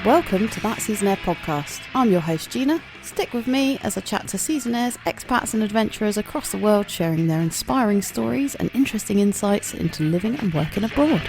Welcome to That Seasonaire podcast. I'm your host Gina. Stick with me as I chat to Seasonaires, expats and adventurers across the world sharing their inspiring stories and interesting insights into living and working abroad.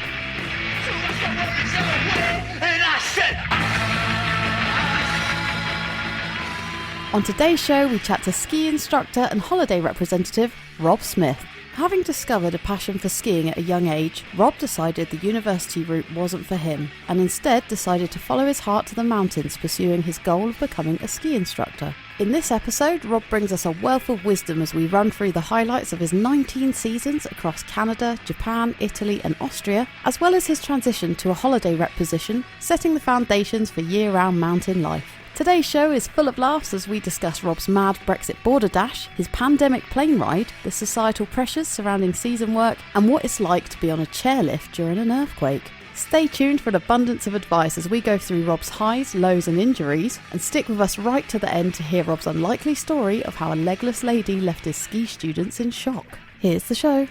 On today's show, we chat to ski instructor and holiday representative Rob Smith. Having discovered a passion for skiing at a young age, Rob decided the university route wasn't for him and instead decided to follow his heart to the mountains, pursuing his goal of becoming a ski instructor. In this episode, Rob brings us a wealth of wisdom as we run through the highlights of his 19 seasons across Canada, Japan, Italy and Austria, as well as his transition to a holiday rep position, setting the foundations for year-round mountain life. Today's show is full of laughs as we discuss Rob's mad Brexit border dash, his pandemic plane ride, the societal pressures surrounding season work, and what it's like to be on a chairlift during an earthquake. Stay tuned for an abundance of advice as we go through Rob's highs, lows and injuries, and stick with us right to the end to hear Rob's unlikely story of how a legless lady left his ski students in shock. Here's the show.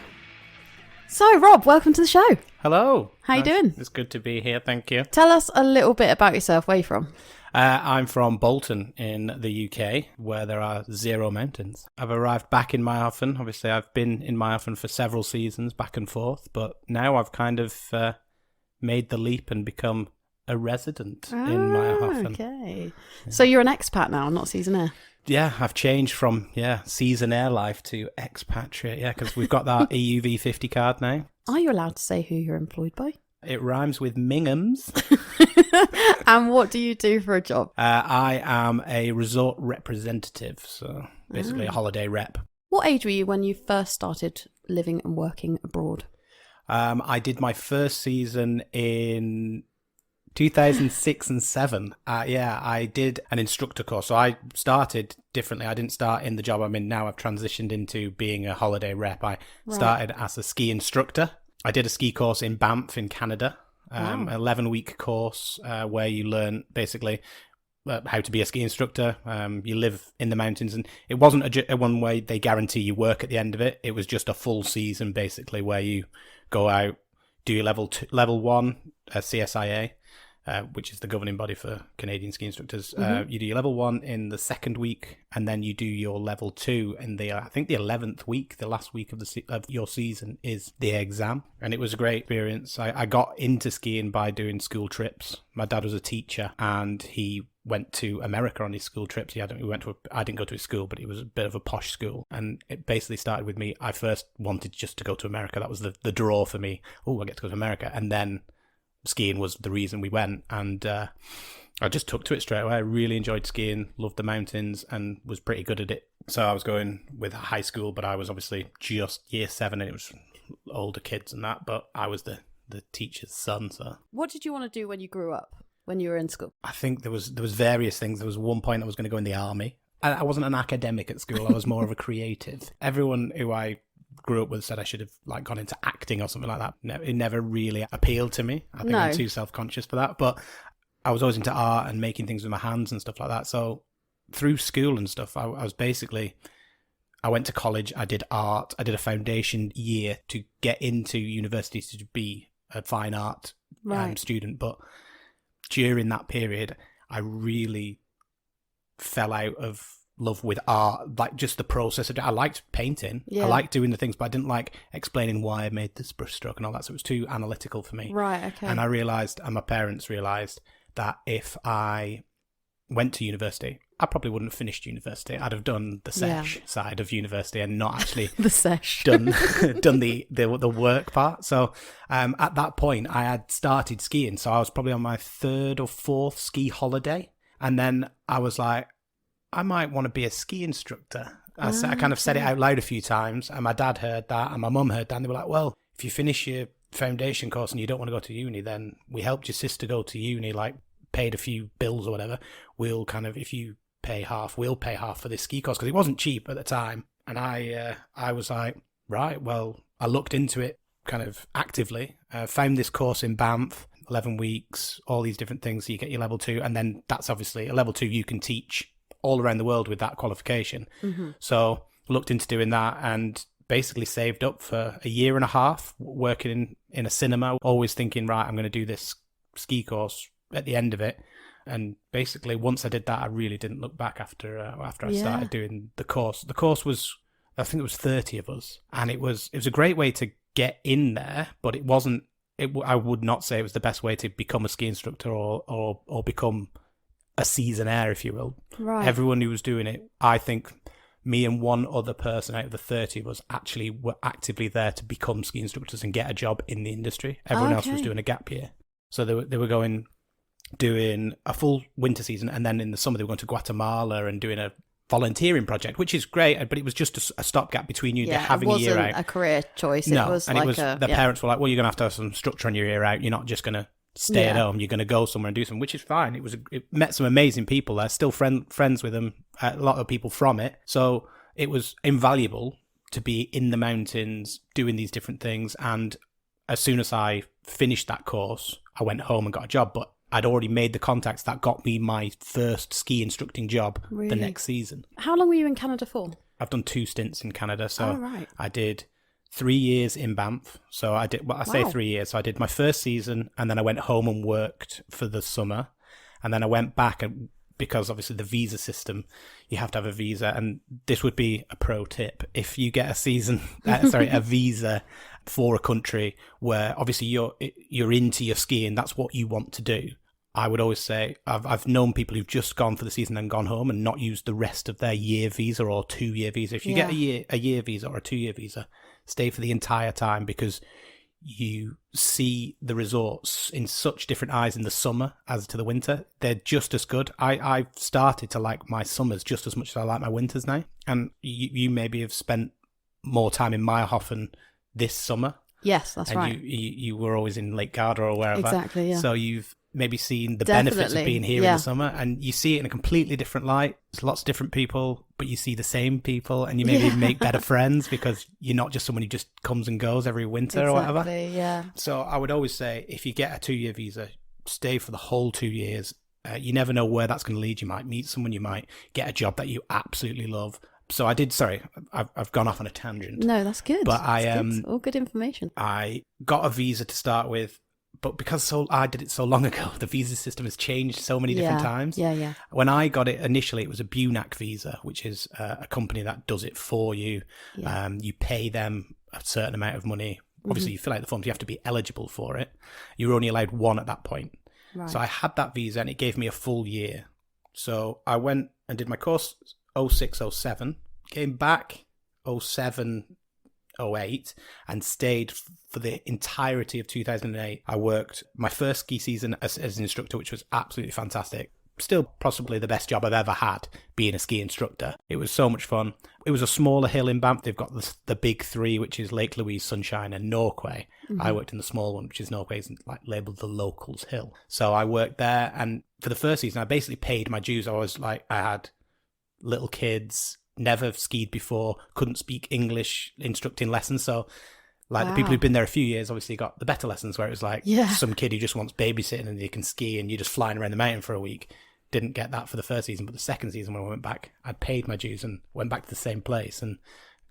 So Rob, welcome to the show. Hello. How you doing? It's good to be here, thank you. Tell us a little bit about yourself. Where are you from? I'm from Bolton in the UK, where there are 0 mountains. I've arrived back in Myoften. Obviously, I've been in Myoften for several seasons, back and forth, but now I've kind of made the leap and become a resident in Myoften. Okay. Yeah. So you're an expat now, not Seasonaire? Yeah, I've changed from, Seasonaire life to expatriate, because we've got that EUV 50 card now. Are you allowed to say who you're employed by? It rhymes with Mingham's. And what do you do for a job? I am a resort representative, so basically a holiday rep. What age were you when you first started living and working abroad? I did my first season in 2006 and 7. I did an instructor course. So I started differently. I didn't start in the job I'm in now. I've transitioned into being a holiday rep. I started as a ski instructor. I did a ski course in Banff in Canada, an 11-week course where you learn basically how to be a ski instructor. You live in the mountains, and it wasn't a one way they guarantee you work at the end of it. It was just a full season basically where you go out, do your level 1 CSIA, which is the governing body for Canadian ski instructors. You do your level 1 in the second week, and then you do your level 2 in the 11th week. The last week of your season is the exam, and it was a great experience. I got into skiing by doing school trips. My dad was a teacher, and he went to America on his school trips. I didn't go to his school, but it was a bit of a posh school, and it basically started with me. I first wanted just to go to America. That was the draw for me. Oh, I get to go to America, and then skiing was the reason we went, and I just took to it straight away. I really enjoyed skiing, loved the mountains, and was pretty good at it. So I was going with high school, but I was obviously just year 7, and it was older kids and that, but I was the teacher's son. So what did you want to do when you grew up, when you were in school? I think there was various things. There was one point I was going to go in the army. I wasn't an academic at school. I was more of a creative. Everyone who I grew up with said I should have gone into acting or something like that. No, it never really appealed to me. I think I'm too self-conscious for that. But I was always into art and making things with my hands and stuff like that. So through school and stuff, I went to college, I did art, I did a foundation year to get into university to be a fine art student. But during that period, I really fell out of love with art, like just the process of it. I liked painting, I liked doing the things, but I didn't like explaining why I made this brush stroke and all that, so it was too analytical for me. Right, okay. And I realised, and my parents realised, that if I went to university, I probably wouldn't have finished university. I'd have done the sesh side of university and not actually the sesh done the work part. So at that point I had started skiing, so I was probably on my 3rd or 4th ski holiday, and then I was like, I might want to be a ski instructor. I kind of said it out loud a few times, and my dad heard that, and my mum heard that, and they were like, well, if you finish your foundation course and you don't want to go to uni, then we helped your sister go to uni, like paid a few bills or whatever. We'll kind of, if you pay half, we'll pay half for this ski course, because it wasn't cheap at the time. And I was like, right, well, I looked into it kind of actively, found this course in Banff, 11 weeks, all these different things, so you get your level 2, and then that's obviously a level 2 you can teach all around the world with that qualification. So looked into doing that, and basically saved up for a year and a half working in a cinema, always thinking, right, I'm going to do this ski course at the end of it. And basically, once I did that, I really didn't look back after I started doing the course. The course was, I think it was 30 of us, and it was a great way to get in there, but it wasn't. I would not say it was the best way to become a ski instructor or become a seasonaire, if you will. Right. Everyone who was doing it, I think, me and one other person out of the 30 of us actually were actively there to become ski instructors and get a job in the industry. Everyone else was doing a gap year. So they were doing a full winter season, and then in the summer they were going to Guatemala and doing a volunteering project, which is great, but it was just a stopgap between you having a year out. It wasn't a career choice. No, it was and like it was the parents were like, well, you're going to have some structure on your year out. You're not just going to stay at home. You're going to go somewhere and do something, which is fine. It met some amazing people there, still friends with them, a lot of people from it. So it was invaluable to be in the mountains doing these different things. And as soon as I finished that course, I went home and got a job, but I'd already made the contacts that got me my first ski instructing job the next season. How long were you in Canada for? I've done 2 stints in Canada. So I did 3 years in Banff. So I did, say 3 years. So I did my first season, and then I went home and worked for the summer. And then I went back, and because obviously the visa system, you have to have a visa. And this would be a pro tip. If you get a visa for a country where obviously you're into your skiing, that's what you want to do. I would always say, I've known people who've just gone for the season and gone home and not used the rest of their year visa or 2-year visa. If you get a year visa or a 2-year visa, stay for the entire time, because you see the resorts in such different eyes in the summer as to the winter. They're just as good. I've started to like my summers just as much as I like my winters now. And you maybe have spent more time in Meyerhofen this summer. Yes, that's right. And you were always in Lake Garda or wherever. Exactly, yeah. So you've maybe seen the benefits of being here in the summer, and you see it in a completely different light. There's lots of different people, but you see the same people, and you maybe make better friends because you're not just someone who just comes and goes every winter or whatever. Yeah. So I would always say, if you get a 2-year visa, stay for the whole 2 years. You never know where that's going to lead. You might meet someone, you might get a job that you absolutely love. So I did. Sorry, I've gone off on a tangent. No, that's good. But all good information. I got a visa to start with, but because I did it so long ago, the visa system has changed so many different times. Yeah. When I got it initially, it was a BUNAC visa, which is a company that does it for you. Yeah. You pay them a certain amount of money. Obviously, you fill out the forms. You have to be eligible for it. You're only allowed one at that point. Right. So I had that visa, and it gave me a full year. So I went and did my course 06, 07, came back 07, 08, and stayed for the entirety of 2008. I worked my first ski season as an instructor, which was absolutely fantastic. Still possibly the best job I've ever had, being a ski instructor. It was so much fun. It was a smaller hill in Banff. They've got the big three, which is Lake Louise, Sunshine, and Norquay. Mm-hmm. I worked in the small one, which is Norquay's like labelled the locals hill. So I worked there, and for the first season, I basically paid my dues. I had little kids, never skied before, couldn't speak English, instructing lessons. So the people who've been there a few years obviously got the better lessons, where it was like some kid who just wants babysitting and they can ski and you're just flying around the mountain for a week. Didn't get that for the first season, but the second season when I went back, I'd paid my dues and went back to the same place and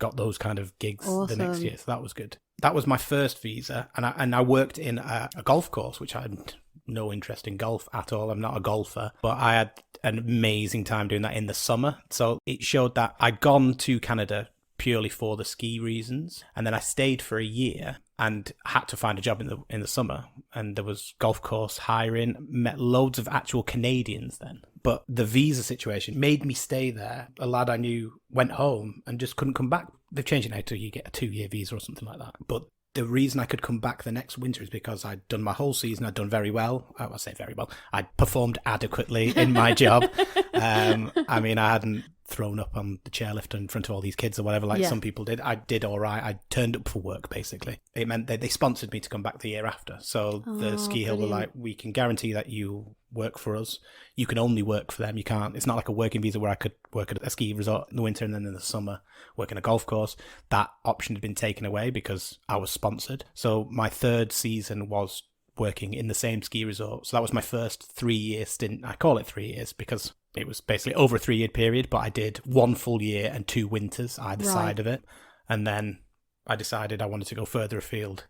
got those kind of gigs the next year. So that was good. That was my first visa, and I worked in a golf course, which I had no interest in golf at all. I'm not a golfer, but I had an amazing time doing that in the summer. So it showed that I'd gone to Canada purely for the ski reasons, and then I stayed for a year and had to find a job in the summer, and there was golf course hiring, met loads of actual Canadians then. But the visa situation made me stay there. A lad I knew went home and just couldn't come back. They've changed it now to you get a 2-year visa or something like that. But the reason I could come back the next winter is because I'd done my whole season. I'd done very well. I say very well. I'd performed adequately in my job. I mean, I hadn't thrown up on the chairlift in front of all these kids or whatever like some people did. I did all right. I turned up for work, basically. It meant that they sponsored me to come back the year after. So the ski hill were like, we can guarantee that you work for us. You can only work for them. You can't. It's not like a working visa where I could work at a ski resort in the winter and then in the summer work in a golf course. That option had been taken away because I was sponsored. So my third season was working in the same ski resort. So that was my first 3-year stint. I call it 3 years because it was basically over a 3-year period, but I did 1 full year and 2 winters either side of it. And then I decided I wanted to go further afield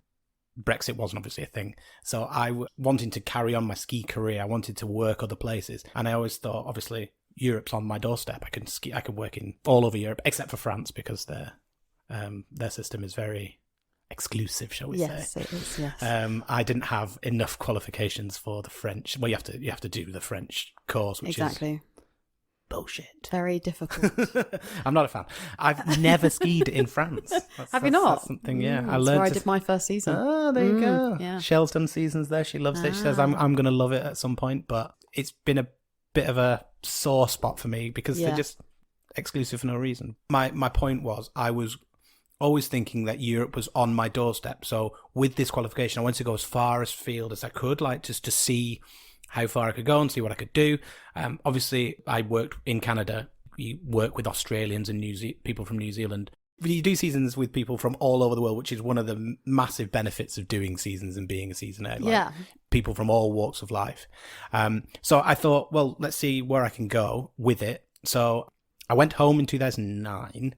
Brexit wasn't obviously a thing. So wanting to carry on my ski career, I wanted to work other places. And I always thought, obviously, Europe's on my doorstep. I can work in all over Europe, except for France, because their system is very exclusive, shall we say? Yes, it is. Yes. I didn't have enough qualifications for the French. Well, you have to do the French course, which is bullshit. Very difficult. I'm not a fan. I've never skied in France. Have you not? That's something, yeah. I That's learned. where I did my first season. Oh, there you go. Yeah. Shell's done seasons there. She loves it. She says I'm going to love it at some point, but it's been a bit of a sore spot for me because they're just exclusive for no reason. My point was I was always thinking that Europe was on my doorstep. So with this qualification, I wanted to go as far afield as I could, like just to see how far I could go and see what I could do. Obviously, I worked in Canada. You work with Australians and people from New Zealand. You do seasons with people from all over the world, which is one of the massive benefits of doing seasons and being a seasonaire. Like, people from all walks of life. So I thought, well, let's see where I can go with it. So I went home in 2009,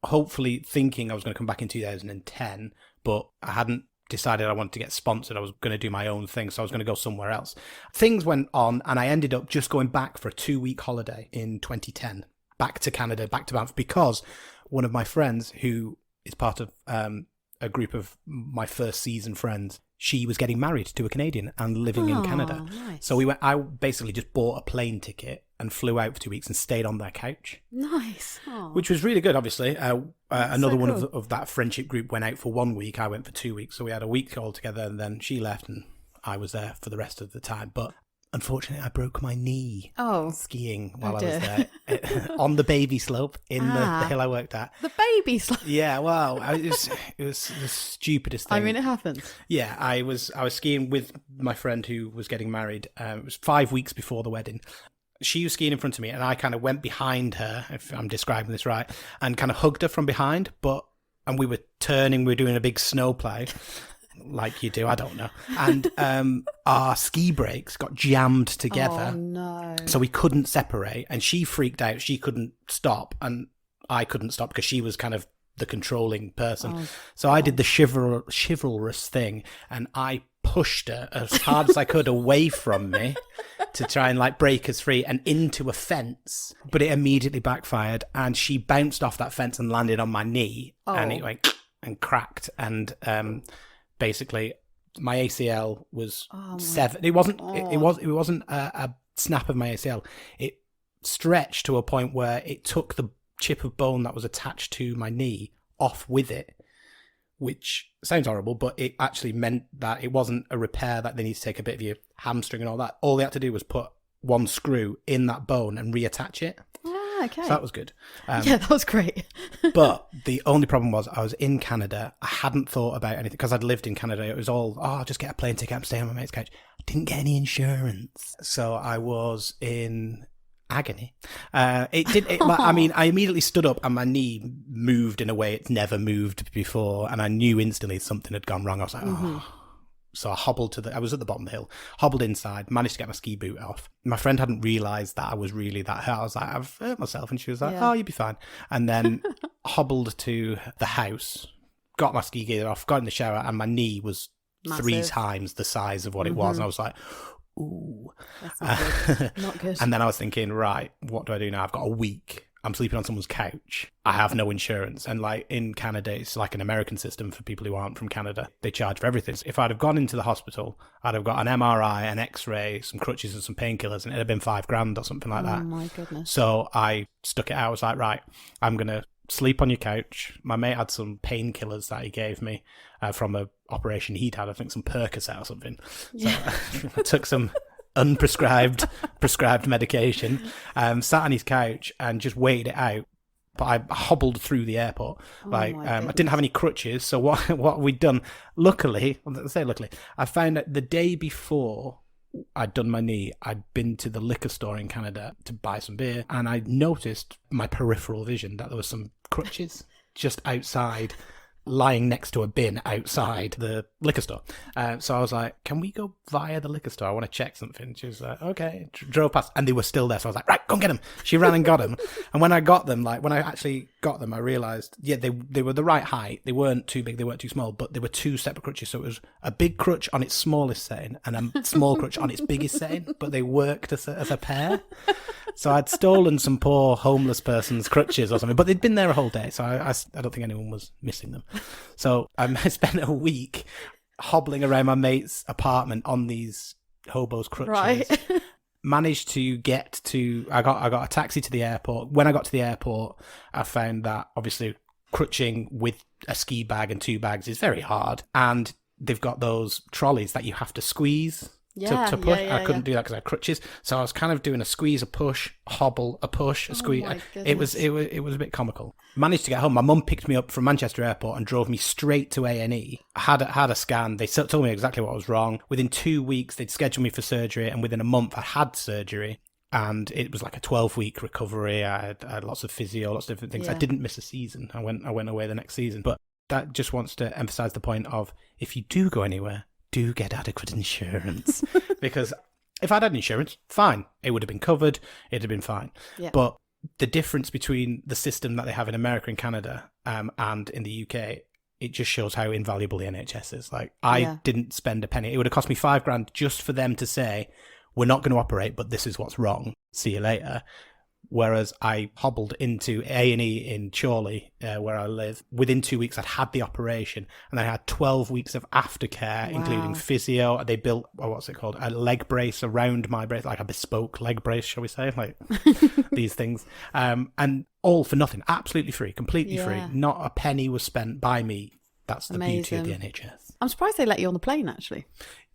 hopefully thinking I was going to come back in 2010, but I hadn't decided I wanted to get sponsored. I was going to do my own thing, so I was going to go somewhere else. Things went on, and I ended up just going back for a 2-week holiday in 2010, back to Canada, back to Banff, because one of my friends, who is part of a group of my first season friends, she was getting married to a Canadian and living in Canada. Nice. So I basically just bought a plane ticket and flew out for 2 weeks and stayed on their couch. Nice. Aww. Which was really good, obviously. Another one cool. of that friendship group went out for 1 week. I went for 2 weeks. So we had a week all together, and then she left and I was there for the rest of the time. But unfortunately, I broke my knee skiing while I was there on the baby slope in the hill I worked at. The baby slope? Yeah, well, it was the stupidest thing. I mean, it happens. Yeah, I was skiing with my friend who was getting married. It was 5 weeks before the wedding. She was skiing in front of me, and I kind of went behind her, if I'm describing this right, and kind of hugged her from behind. And we were turning, we were doing a big snow play, like you do, I don't know. And our ski brakes got jammed together. Oh, no. So we couldn't separate, and she freaked out. She couldn't stop, and I couldn't stop because she was kind of the controlling person. Oh, so I did the chivalrous thing, and I pushed her as hard as I could away from me to try and like break us free and into a fence, but it immediately backfired, and she bounced off that fence and landed on my knee, and it went and cracked, and basically my ACL was severed. It wasn't it wasn't a snap of my ACL. It stretched to a point where it took the chip of bone that was attached to my knee off with it, which sounds horrible, but it actually meant that it wasn't a repair that they need to take a bit of your hamstring and all that. All they had to do was put one screw in that bone and reattach it. Ah, okay. So that was good. Yeah, that was great. But the only problem was I was in Canada. I hadn't thought about anything because I'd lived in Canada. It was all, I'll just get a plane ticket and stay on my mate's couch. I didn't get any insurance. So I was in agony. I immediately stood up and my knee moved in a way it's never moved before, and I knew instantly something had gone wrong. I was like, So I hobbled I was at the bottom of the hill, hobbled inside, managed to get my ski boot off. My friend hadn't realised that I was really that hurt. I was like, I've hurt myself. And she was like, oh, you'll be fine. And then hobbled to the house, got my ski gear off, got in the shower, and my knee was massive. 3 times the size of what it was. And I was like, ooh. That's not good. Not good. And then I was thinking, right, what do I do now? I've got a week. I'm sleeping on someone's couch. I have no insurance. And like in Canada, it's like an American system for people who aren't from Canada. They charge for everything. So if I'd have gone into the hospital, I'd have got an MRI, an X-ray, some crutches and some painkillers, and it'd have been $5,000 or something like that. Oh my goodness. So I stuck it out. I was like, right, I'm going to sleep on your couch. My mate had some painkillers that he gave me from a operation he'd had, I think some Percocet or something. So I took some prescribed medication, sat on his couch and just waited it out. But I hobbled through the airport. I didn't have any crutches. So what we'd done, luckily, I found that the day before I'd done my knee, I'd been to the liquor store in Canada to buy some beer, and I noticed my peripheral vision that there was some crutches just outside lying next to a bin outside the liquor store. So I was like, can we go via the liquor store? I want to check something. She was like, okay. Drove past and they were still there. So I was like, right, go and get them. She ran and got them. And when I got them, like when I actually got them, I realised, yeah, they were the right height. They weren't too big, they weren't too small, but they were two separate crutches. So it was a big crutch on its smallest setting and a small crutch on its biggest setting, but they worked as a pair. So I'd stolen some poor homeless person's crutches or something, but they'd been there a whole day. So I don't think anyone was missing them. So I spent a week hobbling around my mate's apartment on these hobos crutches. Right. Managed to get to, I got a taxi to the airport. When I got to the airport, I found that obviously crutching with a ski bag and 2 bags is very hard. And they've got those trolleys that you have to squeeze to push. I couldn't do that because I had crutches. So I was kind of doing a squeeze, a push, a hobble, a push, a squeeze. It was a bit comical. Managed to get home. My mum picked me up from Manchester Airport and drove me straight to A&E. Had a scan. They told me exactly what was wrong. Within 2 weeks, they'd scheduled me for surgery, and within a month, I had surgery. And it was like a 12-week recovery. I had lots of physio, lots of different things. I didn't miss a season. I went away the next season. But that just wants to emphasise the point of, if you do go anywhere, do get adequate insurance. Because if I'd had insurance, fine. It would have been covered. It'd have been fine. Yeah. But the difference between the system that they have in America and Canada and in the UK, it just shows how invaluable the NHS is. Like, I didn't spend a penny. It would have cost me $5,000 just for them to say, we're not going to operate, but this is what's wrong. See you later. Whereas I hobbled into A&E in Chorley, where I live. Within 2 weeks, I'd had the operation, and I had 12 weeks of aftercare, including physio. They built, what's it called, a leg brace around my brace, like a bespoke leg brace, shall we say, like these things. And all for nothing, absolutely free, completely free. Not a penny was spent by me. That's the beauty of the NHS. I'm surprised they let you on the plane, actually.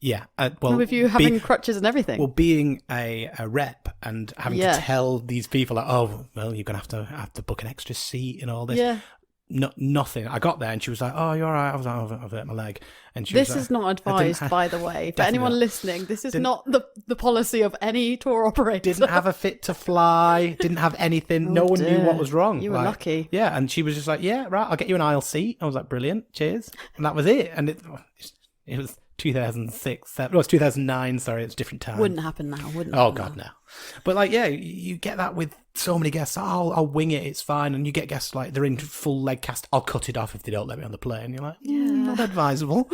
Yeah. Well, with you having crutches and everything. Well, being a rep and having to tell these people, like, oh, well, you're going to have to book an extra seat and all this. Yeah. No, nothing. I got there and she was like, oh, you're all right. I was like, I've hurt my leg. And she this was like, is not advised, by the way. For anyone listening, this is not the policy of any tour operator. Didn't have a fit to fly. Didn't have anything. No one knew what was wrong. You were lucky. Yeah. And she was just like, yeah, right, I'll get you an aisle seat. I was like, brilliant. Cheers. And that was it. And it was 2006. No, it's 2009. Sorry, it's a different time. Wouldn't happen now, wouldn't it? Oh, God, no. But, like, yeah, you get that with so many guests. Oh, I'll wing it. It's fine. And you get guests, like, they're in full leg cast. I'll cut it off if they don't let me on the plane. You're like, not advisable.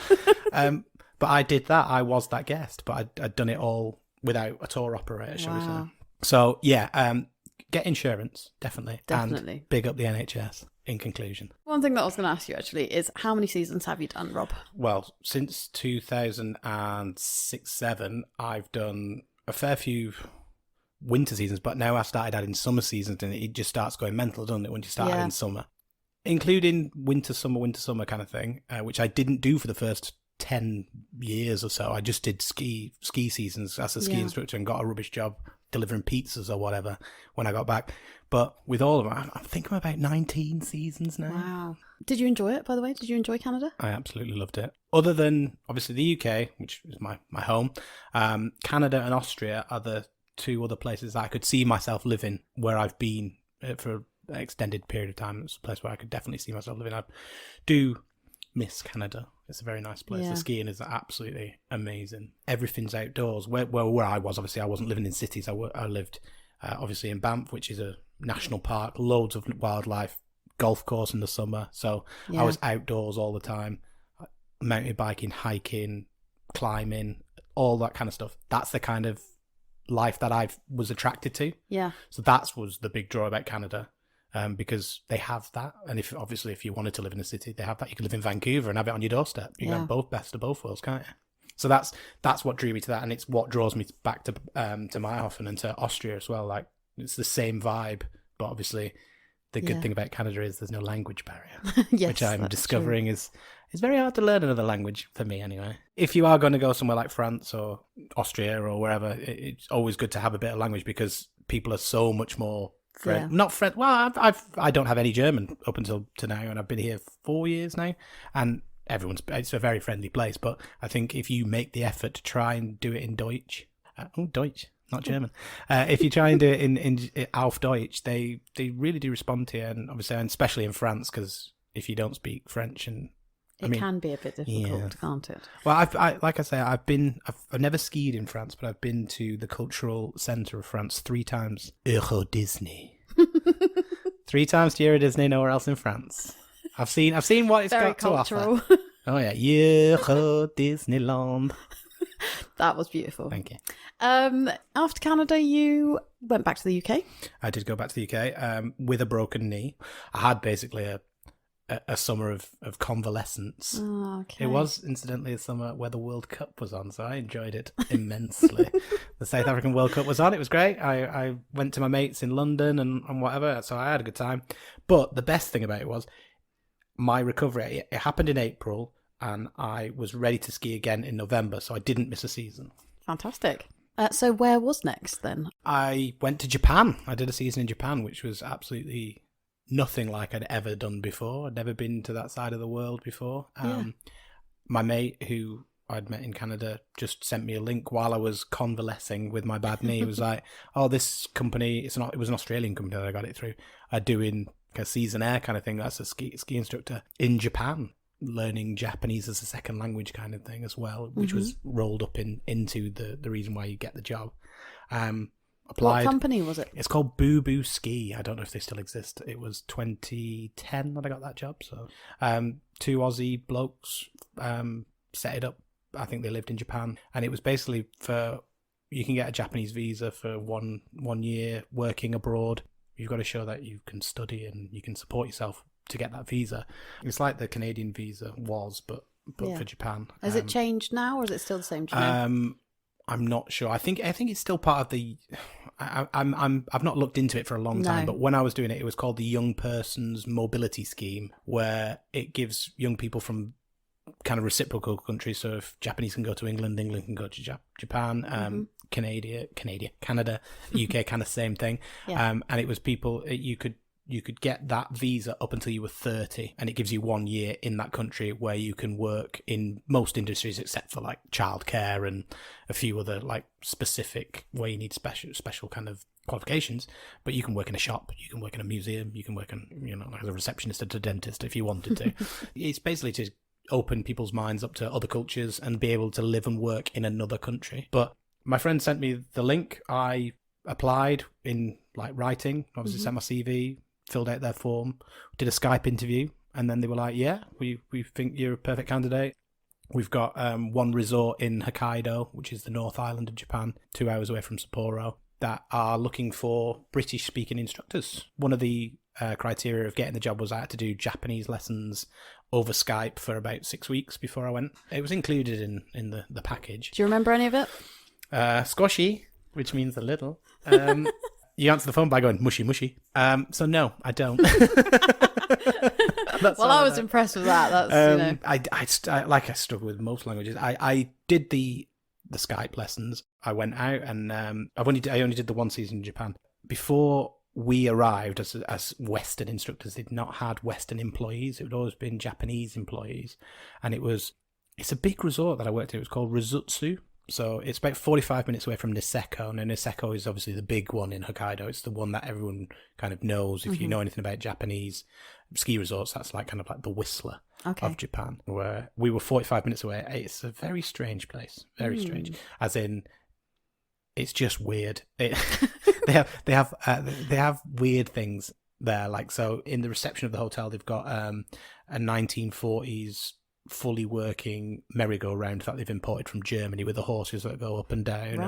But I did that. I was that guest. But I'd done it all without a tour operator, shall we say. So, yeah, get insurance, definitely. And big up the NHS. In conclusion, one thing that I was going to ask you actually is, how many seasons have you done, Rob? Well, since 2006-7, I've done a fair few winter seasons, but now I started adding summer seasons, and it just starts going mental, doesn't it, when you start adding summer, including winter summer kind of thing, which I didn't do for the first 10 years or so. I just did ski seasons as a ski instructor and got a rubbish job delivering pizzas or whatever when I got back. But with all of them, I think I'm about 19 seasons now. Wow. Did you enjoy it, by the way? Did you enjoy Canada? I absolutely loved it. Other than, obviously, the UK, which is my home, Canada and Austria are the two other places that I could see myself living, where I've been for an extended period of time. It's a place where I could definitely see myself living. I do miss Canada. It's a very nice place. The skiing is absolutely amazing. Everything's outdoors. Where I was, obviously, I wasn't living in cities. I lived, obviously, in Banff, which is a national park, loads of wildlife, golf course in the summer. So I was outdoors all the time, mountain biking, hiking, climbing, all that kind of stuff. That's the kind of life that I was attracted to. Yeah. So that was the big draw about Canada. Because they have that, and if you wanted to live in a city, they have that. You could live in Vancouver and have it on your doorstep. You can have both, best of both worlds, can't you? So that's what drew me to that, and it's what draws me back to Meyerhofen and to Austria as well. Like, it's the same vibe, but obviously the good thing about Canada is there's no language barrier, which I'm discovering is very hard to learn another language, for me anyway. If you are going to go somewhere like France or Austria or wherever, it's always good to have a bit of language, because people are so much more not friend. Well, I don't have any German up until now, and I've been here 4 years now, and it's a very friendly place. But I think if you make the effort to try and do it in Deutsch, Deutsch, not German. If you try and do it in auf Deutsch, they really do respond to you, and obviously, and especially in France, because if you don't speak French. And It can be a bit difficult, can't it? Well, like I say, I've never skied in France, but I've been to the cultural centre of France 3 times. Euro Disney. 3 times to Euro Disney, nowhere else in France. I've seen what it's Very got cultural. to offer. Oh yeah, Euro Disneyland. That was beautiful. Thank you. After Canada, you went back to the UK. I did go back to the UK with a broken knee. I had basically a summer of convalescence. Oh, okay. It was, incidentally, a summer where the World Cup was on, so I enjoyed it immensely. The South African World Cup was on. It was great. I went to my mates in London and whatever, so I had a good time. But the best thing about it was my recovery. It happened in April, and I was ready to ski again in November, so I didn't miss a season. Fantastic. So where was next then? I went to Japan. I did a season in Japan, which was absolutely nothing like I'd ever done before. I'd never been to that side of the world before. My mate, who I'd met in Canada, just sent me a link while I was convalescing with my bad knee. It was like, oh, this company, it was an Australian company that I got it through, are doing a Seasonaire kind of thing. That's a ski instructor in Japan, learning Japanese as a second language kind of thing as well, which was rolled up into the reason why you get the job. Applied. What company was it? It's called Boo Boo Ski. I don't know if they still exist. It was 2010 that I got that job. So 2 Aussie blokes set it up. I think they lived in Japan, and it was basically you can get a Japanese visa for one year working abroad. You've got to show that you can study and you can support yourself to get that visa. It's like the Canadian visa was, but for Japan. Has it changed now, or is it still the same? Do you know? I'm not sure. I think it's still part of the. I've not looked into it for a long time, but when I was doing it, it was called the Young Persons Mobility Scheme, where it gives young people from kind of reciprocal countries. So if Japanese can go to England, England can go to Japan. Canada, UK, kind of same thing. And it was people you could get that visa up until you were 30, and it gives you 1 year in that country where you can work in most industries except for like childcare and a few other like specific where you need special kind of qualifications. But you can work in a shop, you can work in a museum, you can work like as a receptionist at a dentist if you wanted to. It's basically to open people's minds up to other cultures and be able to live and work in another country. But my friend sent me the link. I applied in like writing, obviously sent my CV, filled out their form, did a Skype interview, and then they were like, yeah, we think you're a perfect candidate. We've got one resort in Hokkaido, which is the North Island of Japan, 2 hours away from Sapporo, that are looking for British-speaking instructors. One of the criteria of getting the job was I had to do Japanese lessons over Skype for about 6 weeks before I went. It was included in the package. Do you remember any of it? Squashy, which means a little. You answer the phone by going mushy mushy. So no, I don't. Well, I was impressed with that. That's I struggle with most languages. I did the Skype lessons. I went out and I only did the 1 season in Japan. Before we arrived as Western instructors, they'd not had Western employees. It had always been Japanese employees, and it's a big resort that I worked at. It was called Rizutsu. So it's about 45 minutes away from Niseko, and Niseko is obviously the big one in Hokkaido. It's the one that everyone kind of knows. If you know anything about Japanese ski resorts, that's like kind of like the Whistler of Japan. Where we were 45 minutes away. It's a very strange place, very strange. As in, it's just weird. They have weird things there. Like, so in the reception of the hotel, they've got a 1940s fully working merry-go-round that they've imported from Germany with the horses that go up and down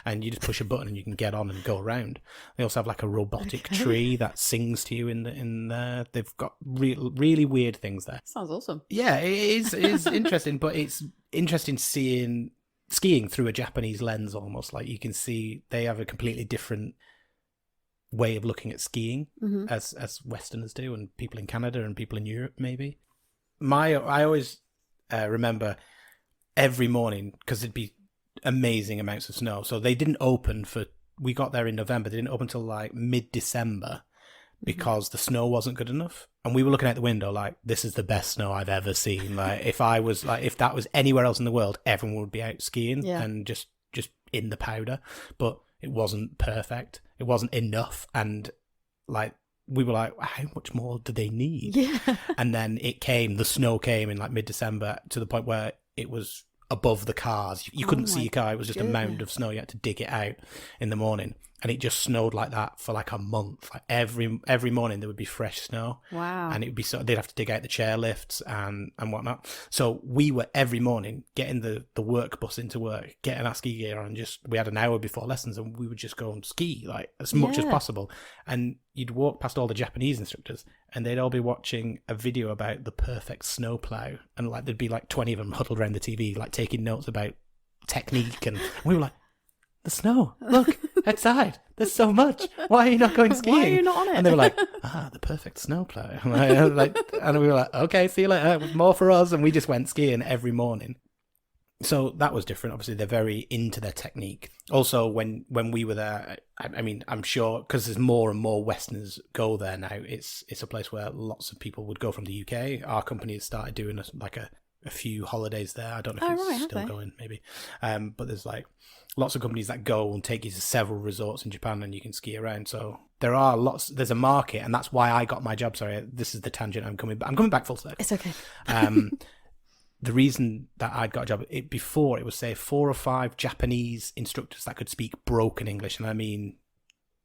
and you just push a button and you can get on and go around. They also have like a robotic tree that sings to you in there. They've got really weird things there. Sounds awesome. Yeah, it is interesting, but it's interesting skiing through a Japanese lens almost. Like you can see they have a completely different way of looking at skiing as Westerners do, and people in Canada and people in Europe maybe. I always remember every morning, because it'd be amazing amounts of snow. So they didn't open we got there in November. They didn't open until like mid-December because the snow wasn't good enough. And we were looking out the window like, this is the best snow I've ever seen. Like if that was anywhere else in the world, everyone would be out skiing and just in the powder. But it wasn't perfect. It wasn't enough. And like we were like, how much more do they need? Yeah. And then the snow came in like mid-December to the point where it was above the cars. You couldn't see your car. It was just a mound of snow. You had to dig it out in the morning. And it just snowed like that for like a month. Like every morning there would be fresh snow. Wow. And it would be they'd have to dig out the chairlifts and whatnot. So we were every morning getting the work bus into work, getting our ski gear on. We had an hour before lessons, and we would just go and ski like as much as possible. And you'd walk past all the Japanese instructors, and they'd all be watching a video about the perfect snowplow, and like there'd be like 20 of them huddled around the TV, like taking notes about technique, and we were like, the snow, look outside, there's so much, why are you not going skiing? Why are you not on it? And they were like, the perfect snowplow. And we were like, okay, see you later, more for us. And we just went skiing every morning. So that was different. Obviously, they're very into their technique. Also, when we were there, I mean, I'm sure because there's more and more Westerners go there now. It's a place where lots of people would go from the UK. Our company has started doing a few holidays there. I don't know if it's still going, maybe. But there's like lots of companies that go and take you to several resorts in Japan, and you can ski around. So there are lots. There's a market, and that's why I got my job. Sorry, this is the tangent. I'm coming back full circle. It's okay. The reason that I'd got a job before, it was say 4 or 5 Japanese instructors that could speak broken English, and I mean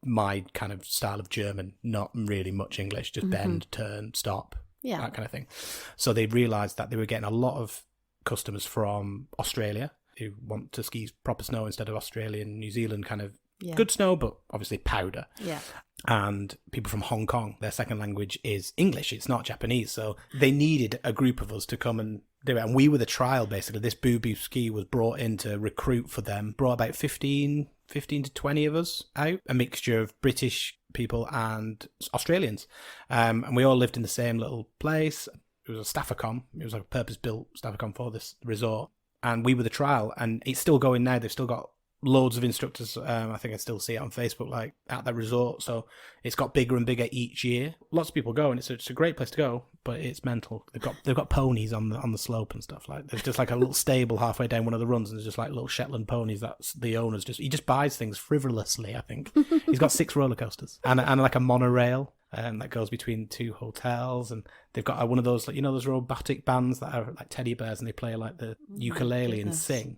my kind of style of German, not really much English, just bend, turn, stop, that kind of thing. So they realised that they were getting a lot of customers from Australia who want to ski proper snow instead of Australian, New Zealand kind of good snow, but obviously powder. Yeah. And people from Hong Kong, their second language is English. It's not Japanese. So they needed a group of us to come and do it. And we were the trial, basically. This Boo Boo ski was brought in to recruit for them. Brought about 15 to 20 of us out, a mixture of British people and Australians. And we all lived in the same little place. It was a staff-a-com. It was like a purpose-built staff-a-com for this resort. And we were the trial. And it's still going now. They've still got loads of instructors. I think I still see it on Facebook, like at that resort. So it's got bigger and bigger each year. Lots of people go, and it's a great place to go, but it's mental. They've got ponies on the slope and stuff. Like there's just like a little stable halfway down one of the runs, and there's just like little Shetland ponies. That's the owner's he just buys things frivolously. I think he's got 6 roller coasters and like a monorail. That goes between 2 hotels, and they've got one of those, like, you know, those robotic bands that are like teddy bears, and they play like the ukulele and sing.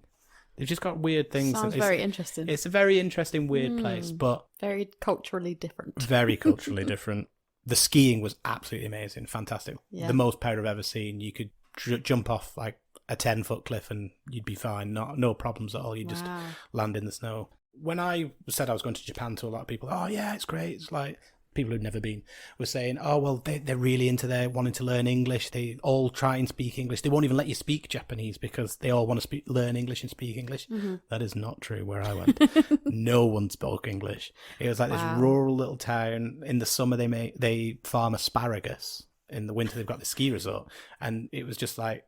They've just got weird things. Sounds very interesting. It's a very interesting, weird place, but very culturally different. Very culturally different. The skiing was absolutely amazing, fantastic. Yeah. The most powder I've ever seen. You could jump off like a 10-foot cliff and you'd be fine. No problems at all. You just land in the snow. When I said I was going to Japan to a lot of people, oh yeah, it's great. It's like people who'd never been were saying, oh, well, they're really into wanting to learn English. They all try and speak English. They won't even let you speak Japanese because they all want to learn English and speak English. Mm-hmm. That is not true where I went. No one spoke English. It was like this rural little town. In the summer, they farm asparagus. In the winter, they've got the ski resort. And it was just like,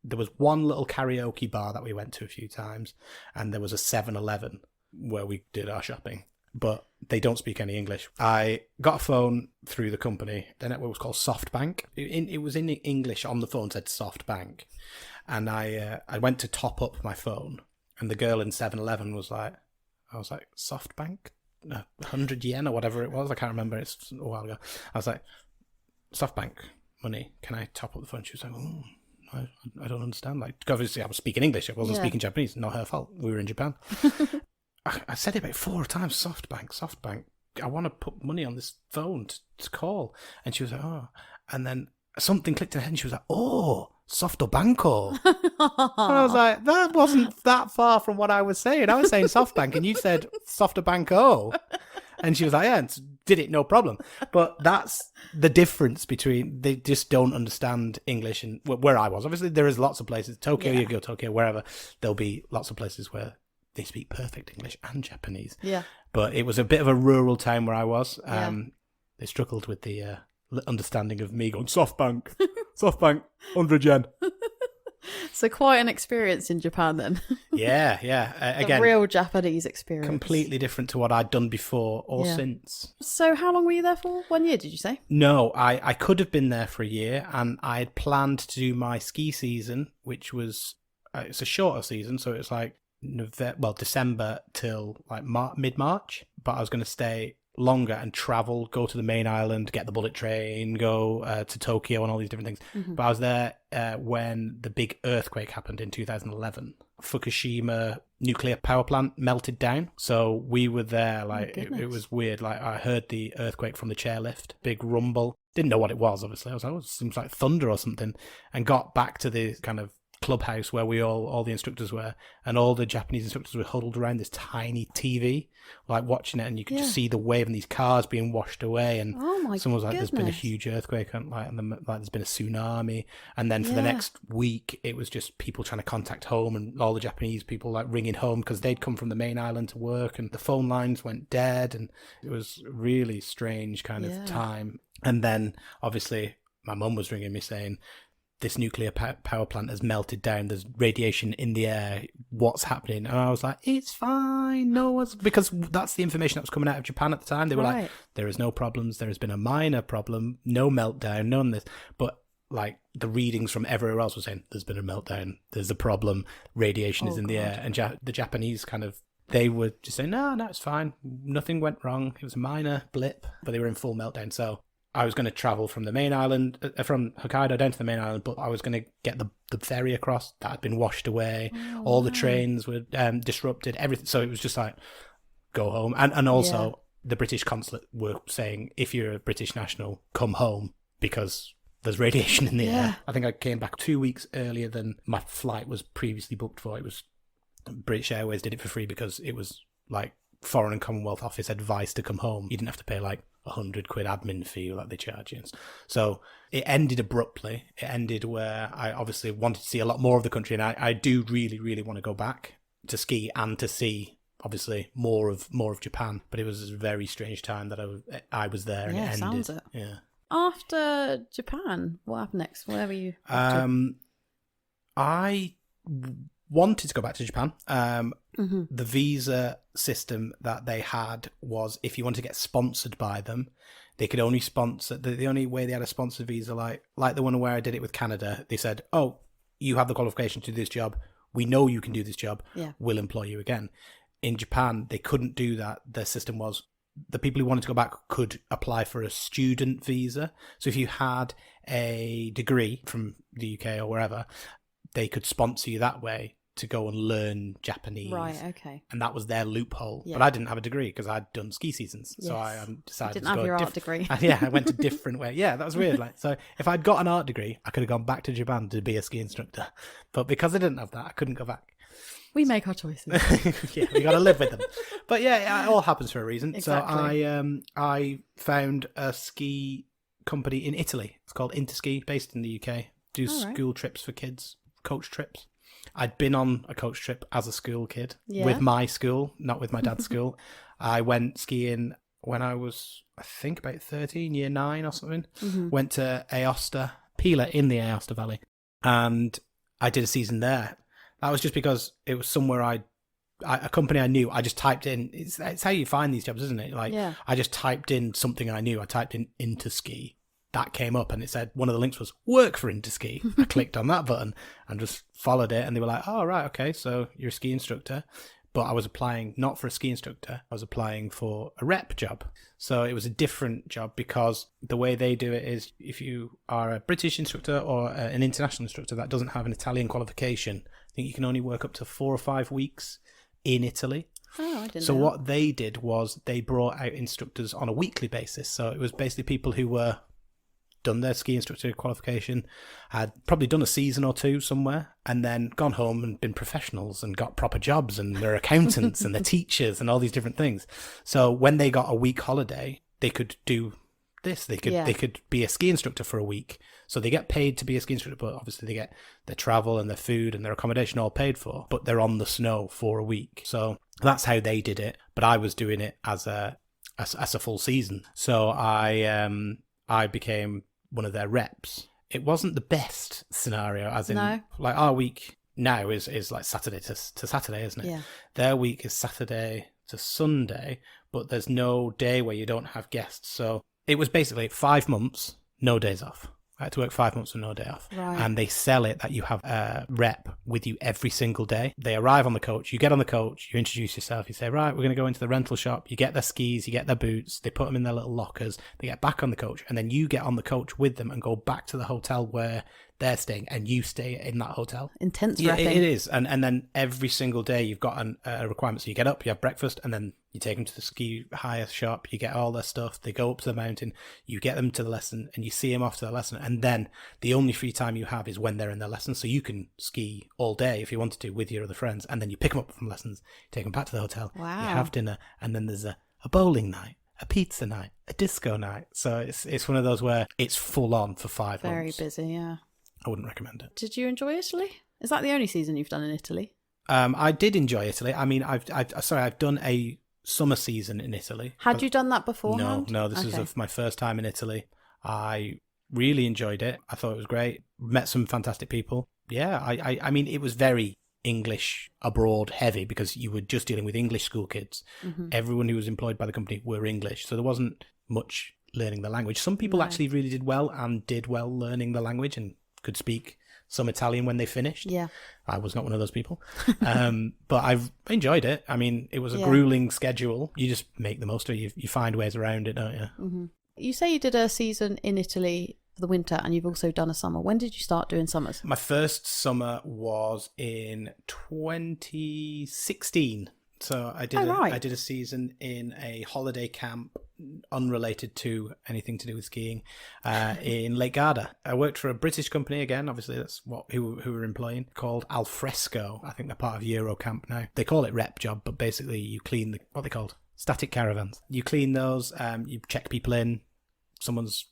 there was one little karaoke bar that we went to a few times, and there was a 7-Eleven where we did our shopping. But they don't speak any English. I got a phone through the company. The network was called SoftBank. It was in English on the phone, said SoftBank. And I went to top up my phone, and the girl in 7-Eleven was like, I was like, SoftBank? 100 yen or whatever it was. I can't remember. It's a while ago. I was like, SoftBank money. Can I top up the phone? She was like, oh, I don't understand. Like, obviously, I was speaking English. I wasn't speaking Japanese. Not her fault. We were in Japan. I said it about 4 times, SoftBank. I want to put money on this phone to call. And she was like, oh. And then something clicked in her head, and she was like, oh, Softobanko. And I was like, that wasn't that far from what I was saying. I was saying SoftBank, and you said Softobanko. And she was like, yeah, did it, no problem. But that's the difference between, they just don't understand English. And where I was, obviously, there is lots of places. Tokyo, you go Tokyo, wherever, there'll be lots of places where they speak perfect English and Japanese. Yeah. But it was a bit of a rural town where I was. They struggled with the understanding of me going, SoftBank, 100 yen. So quite an experience in Japan then. Yeah. Again, real Japanese experience. Completely different to what I'd done before or since. So how long were you there for? 1 year, did you say? No, I could have been there for a year, and I had planned to do my ski season, which was, it's a shorter season, so it's like December till like mid-March, but I was going to stay longer and travel, go to the main island, get the bullet train, go to Tokyo and all these different things. Mm-hmm. But I was there when the big earthquake happened in 2011. Fukushima nuclear power plant melted down. So we were there, like, it was weird. Like, I heard the earthquake from the chairlift, big rumble. Didn't know what it was, obviously. I was like, oh, it seems like thunder or something. And got back to the kind of clubhouse where we all the instructors were, and all the Japanese instructors were huddled around this tiny TV, like watching it, and you could just see the wave and these cars being washed away, and someone was like, there's been a huge earthquake, and like there's been a tsunami, and then for the next week it was just people trying to contact home, and all the Japanese people like ringing home because they'd come from the main island to work, and the phone lines went dead, and it was a really strange kind of time. And then obviously my mum was ringing me saying, this nuclear power plant has melted down, there's radiation in the air, what's happening? And I was like, it's fine, because that's the information that was coming out of Japan at the time. They were like, there is no problems, there has been a minor problem, no meltdown, none of this. But like the readings from everywhere else were saying, there's been a meltdown, there's a problem, radiation is in the air. And the Japanese kind of, they were just saying, no, it's fine, nothing went wrong, it was a minor blip, but they were in full meltdown. So I was going to travel from the main island, from Hokkaido down to the main island, but I was going to get the ferry across. That had been washed away. All the trains were disrupted, everything. So it was just like, go home. And also the British consulate were saying, if you're a British national, come home because there's radiation in the air. I think I came back 2 weeks earlier than my flight was previously booked for. It was British Airways did it for free because it was like Foreign and Commonwealth Office advice to come home. You didn't have to pay like £100 admin fee like they charge you. So it ended abruptly. It ended where I obviously wanted to see a lot more of the country, and I do really, really want to go back to ski and to see obviously more of Japan. But it was a very strange time that I was there, and it ended. Sounds it. Yeah. After Japan, what happened next? Where were you? I wanted to go back to Japan. The visa system that they had was, if you wanted to get sponsored by them, they could only sponsor, the only way they had a sponsored visa, like the one where I did it with Canada, they said, oh, you have the qualification to do this job, we know you can do this job, we'll employ you again. In Japan, they couldn't do that. Their system was, the people who wanted to go back could apply for a student visa. So if you had a degree from the UK or wherever, they could sponsor you that way to go and learn Japanese. Right, okay. And that was their loophole. But I didn't have a degree because I'd done ski seasons. So I decided you didn't have your art degree. I went a different way. Yeah, that was weird. Like, so if I'd got an art degree, I could have gone back to Japan to be a ski instructor. But because I didn't have that, I couldn't go back. We make our choices. We got to live with them. But yeah, it all happens for a reason. Exactly. So I found a ski company in Italy. It's called Interski, based in the UK. Do school trips for kids, coach trips. I'd been on a coach trip as a school kid with my school, not with my dad's school. I went skiing when I was, I think, about 13, year 9 or something. Went to Aosta, Pila in the Aosta Valley, and I did a season there. That was just because it was somewhere a company I knew. I just typed in, it's how you find these jobs, isn't it? Like, I just typed in something I knew. I typed in Interski. That came up, and it said, one of the links was work for Interski. I clicked on that button and just followed it, and they were like, oh, right, okay, so you're a ski instructor. But I was applying not for a ski instructor, I was applying for a rep job. So it was a different job, because the way they do it is, if you are a British instructor or an international instructor that doesn't have an Italian qualification, I think you can only work up to 4 or 5 weeks in Italy. Oh, I didn't know. So what they did was they brought out instructors on a weekly basis. So it was basically people who were done their ski instructor qualification, had probably done a season or two somewhere, and then gone home and been professionals and got proper jobs, and they're accountants and they're teachers and all these different things. So when they got a week holiday, they could do this. They could be a ski instructor for a week. So they get paid to be a ski instructor, but obviously they get their travel and their food and their accommodation all paid for, but they're on the snow for a week. So that's how they did it. But I was doing it as a full season. So I became one of their reps. It wasn't the best scenario, as in like our week now is like Saturday to Saturday, isn't it? Yeah. Their week is Saturday to Sunday, but there's no day where you don't have guests. So it was basically 5 months, no days off. I had to work 5 months with no day off. Right. And they sell it that you have a rep with you every single day. They arrive on the coach. You get on the coach. You introduce yourself. You say, right, we're going to go into the rental shop. You get their skis. You get their boots. They put them in their little lockers. They get back on the coach. And then you get on the coach with them and go back to the hotel where they're staying, and you stay in that hotel. Intense Yeah, repping. it is. And then every single day you've got a requirement. So you get up, you have breakfast, and then you take them to the ski hire shop. You get all their stuff. They go up to the mountain. You get them to the lesson, and you see them off to the lesson. And then the only free time you have is when they're in their lesson. So you can ski all day if you wanted to with your other friends. And then you pick them up from lessons, take them back to the hotel. Wow. You have dinner, and then there's a bowling night, a pizza night, a disco night. So it's one of those where it's full on for 5 Very months. busy, yeah. I wouldn't recommend it. Did you enjoy Italy? Is that the only season you've done in Italy? I did enjoy Italy. I mean, I've done a summer season in Italy. Had you done that beforehand? No, this is my first time in Italy. I really enjoyed it. I thought it was great. Met some fantastic people. Yeah, I mean, it was very English abroad heavy because you were just dealing with English school kids. Mm-hmm. Everyone who was employed by the company were English, so there wasn't much learning the language. Some people actually really did well learning the language and could speak some Italian when they finished. Yeah. I was not one of those people. But I've enjoyed it. I mean, it was a grueling schedule. You just make the most of it. You find ways around it, don't you? Mm-hmm. You say you did a season in Italy for the winter and you've also done a summer. When did you start doing summers? My first summer was in 2016. So I did a season in a holiday camp unrelated to anything to do with skiing in Lake Garda. I worked for a British company again. Obviously, that's who we're employing, called Alfresco. I think they're part of Eurocamp now. They call it rep job, but basically you clean what they called static caravans. You clean those. You check people in. Someone's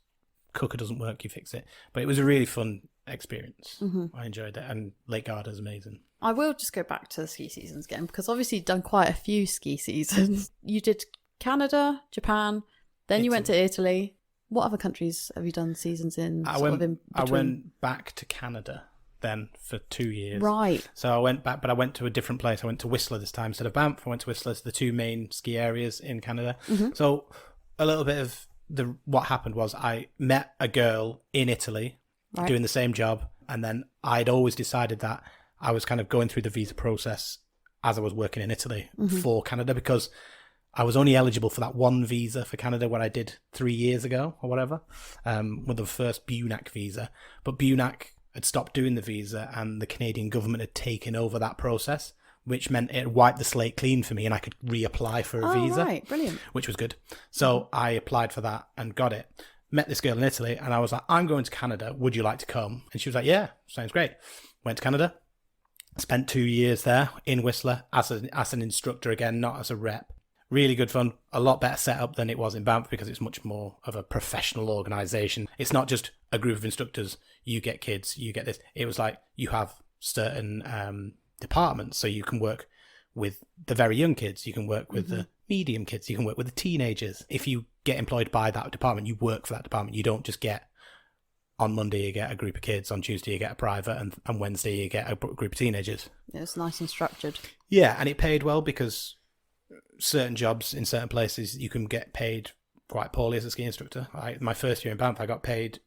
cooker doesn't work, you fix it. But it was a really fun experience. Mm-hmm. I enjoyed it, and Lake Garda is amazing. I will just go back to the ski seasons again because obviously you've done quite a few ski seasons. You did Canada, Japan, then you went to Italy. What other countries have you done seasons in? I went back to Canada then for 2 years. Right. So I went back, but I went to a different place. I went to Whistler this time instead of Banff. I went to Whistler, the two main ski areas in Canada. Mm-hmm. So a little bit of what happened was I met a girl in Italy doing the same job, and then I'd always decided that I was kind of going through the visa process as I was working in Italy for Canada, because I was only eligible for that one visa for Canada what I did 3 years ago or whatever, with the first BUNAC visa. But BUNAC had stopped doing the visa and the Canadian government had taken over that process, which meant it wiped the slate clean for me and I could reapply for a visa. Right, brilliant. Which was good. So I applied for that and got it. Met this girl in Italy and I was like, I'm going to Canada. Would you like to come? And she was like, yeah, sounds great. Went to Canada. Spent 2 years there in Whistler as an instructor again, not as a rep. Really good fun. A lot better setup than it was in Banff because it's much more of a professional organisation. It's not just a group of instructors. You get kids, you get this. It was like you have certain departments, so you can work with the very young kids, you can work with the medium kids, you can work with the teenagers. If you get employed by that department, you work for that department. You don't just get, on Monday you get a group of kids, on Tuesday you get a private, and Wednesday you get a group of teenagers. It's nice and structured. Yeah, and it paid well because certain jobs in certain places you can get paid quite poorly as a ski instructor. My first year in Banff, I got paid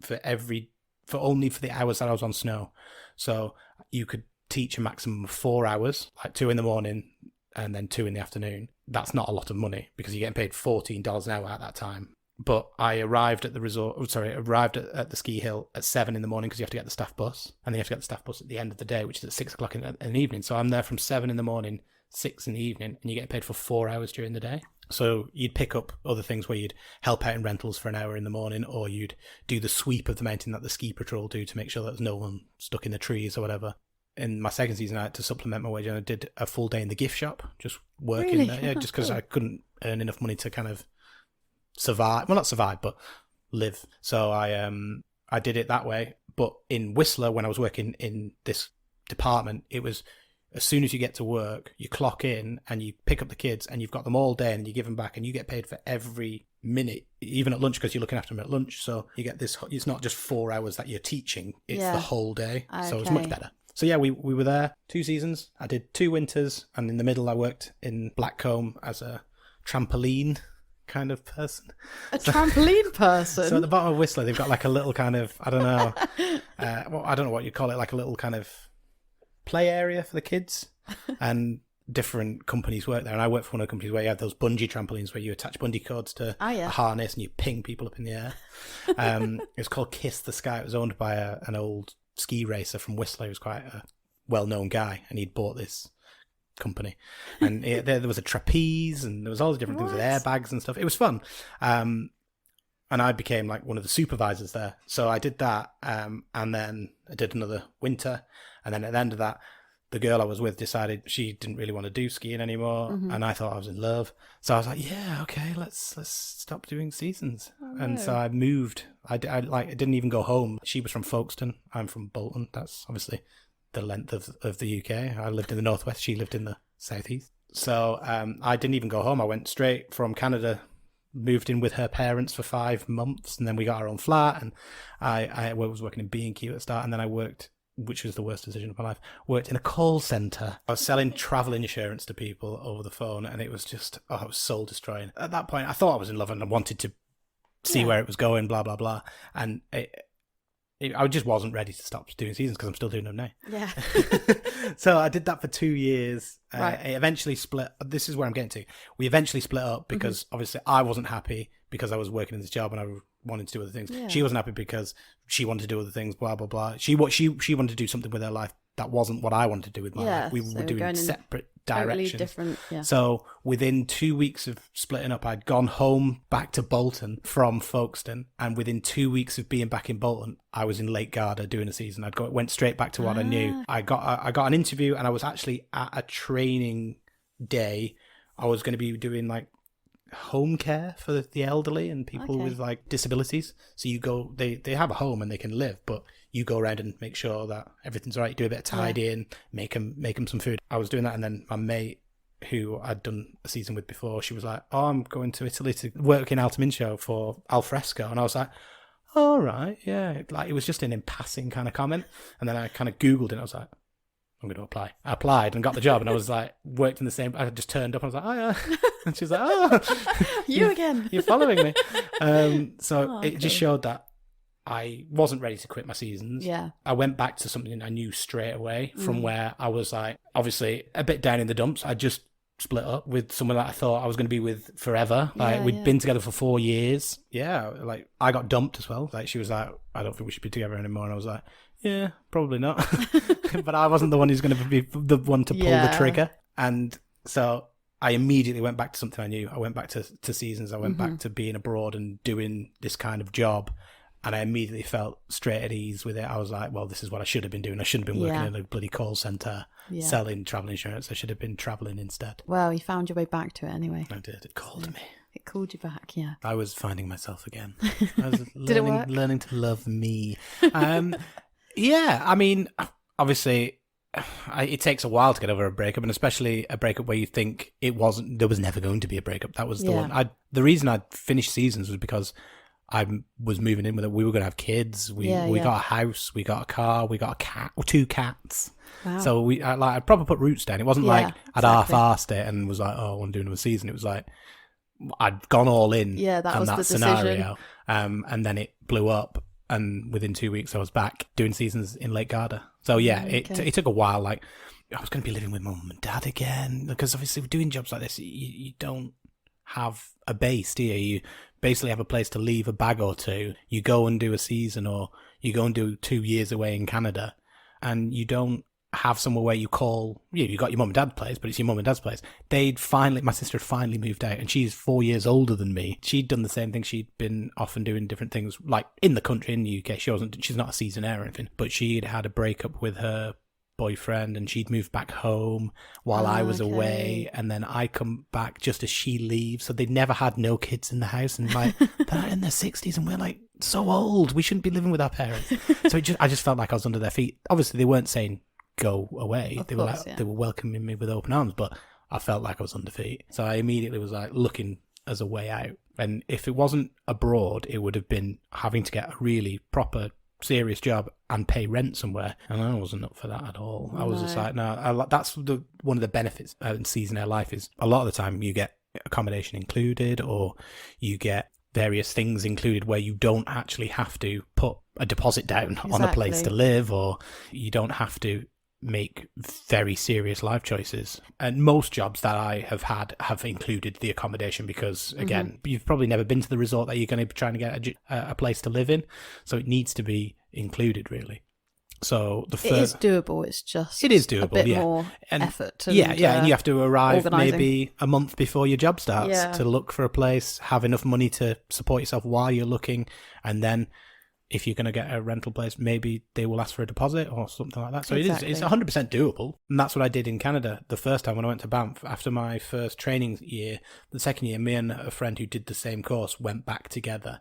only for the hours that I was on snow. So you could teach a maximum of 4 hours, like 2 in the morning and then 2 in the afternoon. That's not a lot of money because you're getting paid $14 an hour at that time. But I arrived at the at the ski hill at 7 in the morning because you have to get the staff bus, and then you have to get the staff bus at the end of the day, which is at 6 o'clock in the evening. So I'm there from 7 in the morning, 6 in the evening, and you get paid for 4 hours during the day. So you'd pick up other things where you'd help out in rentals for an hour in the morning, or you'd do the sweep of the mountain that the ski patrol do to make sure that there's no one stuck in the trees or whatever. In my second season, I had to supplement my wage, and I did a full day in the gift shop, just working there, yeah, just because I couldn't earn enough money to kind of survive. Well, not survive, but live. So I did it that way. But in Whistler, when I was working in this department, it was as soon as you get to work, you clock in and you pick up the kids and you've got them all day and you give them back and you get paid for every minute, even at lunch, because you're looking after them at lunch. So you get this, it's not just 4 hours that you're teaching, it's the whole day. Okay. So it's much better. So yeah, we were there 2 seasons. I did 2 winters, and in the middle I worked in Blackcomb as a trampoline kind of person. A trampoline person? So at the bottom of Whistler, they've got like a little kind of, I don't know, well, I don't know what you call it, like a little kind of play area for the kids. And different companies work there. And I work for one of the companies where you have those bungee trampolines where you attach bungee cords to a harness and you ping people up in the air. It's called Kiss the Sky. It was owned by an old ski racer from Whistler. He was quite a well-known guy, and he'd bought this company. And there was a trapeze, and there was all the different things with airbags and stuff. It was fun. And I became like one of the supervisors there. So I did that, and then I did another winter. And then at the end of that, the girl I was with decided she didn't really want to do skiing anymore, and I thought I was in love. So I was like, yeah, okay, let's stop doing seasons. And so I moved. I didn't even go home. She was from Folkestone. I'm from Bolton. That's obviously the length of the UK. I lived in the northwest. She lived in the southeast. So I didn't even go home. I went straight from Canada, moved in with her parents for 5 months, and then we got our own flat. And I was working in B&Q at the start, and then I worked, which was the worst decision of my life, worked in a call centre. I was selling travel insurance to people over the phone, and it was just, it was soul destroying. At that point, I thought I was in love and I wanted to see where it was going, blah, blah, blah. And I just wasn't ready to stop doing seasons because I'm still doing them now. Yeah. So I did that for 2 years. Right. It eventually split. This is where I'm getting to. We eventually split up because obviously I wasn't happy because I was working in this job and I wanted to do other things. Yeah. She wasn't happy because she wanted to do other things, blah, blah, blah. She wanted to do something with her life that wasn't what I wanted to do with my life. We were doing separate directions. Totally different, yeah. So within 2 weeks of splitting up, I'd gone home back to Bolton from Folkestone, and within 2 weeks of being back in Bolton, I was in Lake Garda doing a season. Went straight back to what I knew. I got an interview, and I was actually at a training day. I was going to be doing like home care for the elderly and people with like disabilities. So you go, they have a home and they can live, but you go around and make sure that everything's all right. Do a bit of tidying, make them some food. I was doing that, and then my mate, who I'd done a season with before, she was like, "Oh, I'm going to Italy to work in Altomincio for Alfresco," and I was like, "All right, yeah." Like, it was just an in passing kind of comment, and then I kind of Googled it, and I was like, I'm going to apply. I applied and got the job, and I was like, worked in the same. I just turned up, and I was like, "Oh yeah," and she was like, "Oh, you again? You're following me." So it just showed that I wasn't ready to quit my seasons. Yeah. I went back to something I knew straight away from where I was like, obviously a bit down in the dumps. I just split up with someone that I thought I was going to be with forever. Like, we'd been together for 4 years. Yeah. Like, I got dumped as well. Like, she was like, "I don't think we should be together anymore." And I was like, "Yeah, probably not." But I wasn't the one who's going to be the one to pull the trigger. And so I immediately went back to something I knew. I went back to seasons. I went back to being abroad and doing this kind of job. And I immediately felt straight at ease with it. I was like, well, this is what I should have been doing. I shouldn't have been working in a bloody call centre selling travel insurance. I should have been travelling instead. Well, you found your way back to it anyway. I did. It called me. It called you back, yeah. I was finding myself again. I was learning to love me. Yeah, I mean, obviously, it takes a while to get over a breakup, and especially a breakup where you think there was never going to be a breakup. That was the one. The reason I finished seasons was because I was moving in with it. We were going to have kids. We got a house. We got a car. We got a cat. 2 cats. Wow. So I proper put roots down. It wasn't like I'd half-arsed it and was like, "Oh, I want to do another season." It was like I'd gone all in on that scenario. And then it blew up. And within 2 weeks, I was back doing seasons in Lake Garda. So yeah, it took a while. Like, I was going to be living with my mum and dad again, because obviously doing jobs like this, you don't have a base, do you? You basically have a place to leave a bag or two. You go and do a season, or you go and do 2 years away in Canada, and you don't have somewhere where you call, you got your mum and dad's place, but it's your mum and dad's place. My sister had finally moved out, and she's 4 years older than me. She'd done the same thing. She'd been off and doing different things, like in the country, in the UK. She's not a seasonaire or anything, but she'd had a breakup with her boyfriend, and she'd moved back home while I was away, and then I come back just as she leaves. So they'd never had no kids in the house, and like they're in their 60s, and we're like so old. We shouldn't be living with our parents. So I just felt like I was under their feet. Obviously, they weren't saying go away. They were welcoming me with open arms, but I felt like I was under feet. So I immediately was like looking as a way out. And if it wasn't abroad, it would have been having to get a really proper, serious job and pay rent somewhere. And I wasn't up for that at all. I was just like, no. That's one of the benefits in Seasonaire life is a lot of the time you get accommodation included, or you get various things included where you don't actually have to put a deposit down on a place to live, or you don't have to make very serious life choices. And most jobs that I have had have included the accommodation because, again, you've probably never been to the resort that you're going to be trying to get a place to live in, so it needs to be included, really. So it is doable. It's just it is doable, a bit more effort. And, and you have to arrive organising. maybe a month before your job starts to look for a place, have enough money to support yourself while you're looking, and then if you're going to get a rental place, maybe they will ask for a deposit or something like that. So it's 100% doable. And that's what I did in Canada the first time when I went to Banff. After my first training year, the second year, me and a friend who did the same course went back together.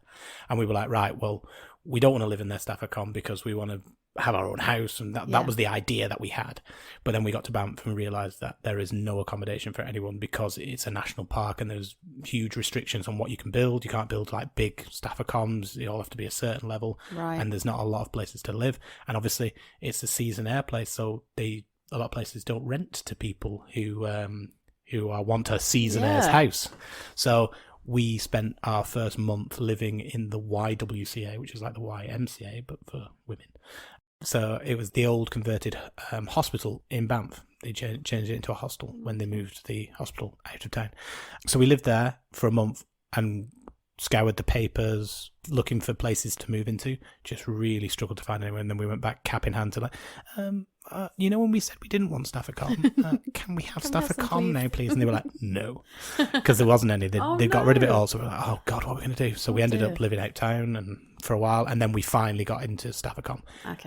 And we were like, right, well, we don't want to live in their staff accom because we want to have our own house, and that was the idea that we had. But then we got to Banff and realised that there is no accommodation for anyone because it's a national park and there's huge restrictions on what you can build. You can't build like big staff accoms, they all have to be a certain level, and there's not a lot of places to live. And obviously it's a Seasonaire place, so a lot of places don't rent to people who want a Seasonaire's house. So we spent our first month living in the YWCA, which is like the YMCA, but for women. So it was the old converted hospital in Banff. They changed it into a hostel when they moved the hospital out of town. So we lived there for a month and scoured the papers, looking for places to move into. Just really struggled to find anyone. And then we went back cap in hand to like, when we said we didn't want staff accom, can we have staff accom now, please? And they were like, no, because there wasn't any. They got rid of it all. So we were like, oh God, what are we going to do? So we ended up living out town and for a while, and then we finally got into staff accom,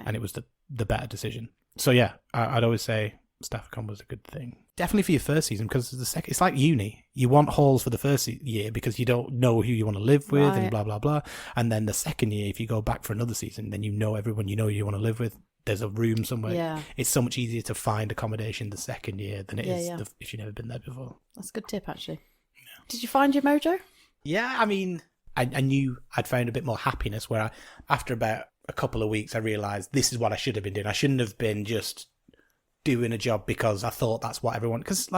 and it was the better decision. So yeah, I'd always say staff accom was a good thing. Definitely for your first season, because it's like uni. You want halls for the first year because you don't know who you want to live with and blah, blah, blah. And then the second year, if you go back for another season, then you know everyone you want to live with. There's a room somewhere. Yeah. It's so much easier to find accommodation the second year than it is if you've never been there before. That's a good tip, actually. Yeah. Did you find your mojo? Yeah, I mean, I knew I'd found a bit more happiness where after about a couple of weeks, I realised this is what I should have been doing. I shouldn't have been just doing a job because I thought that's what everyone... Because,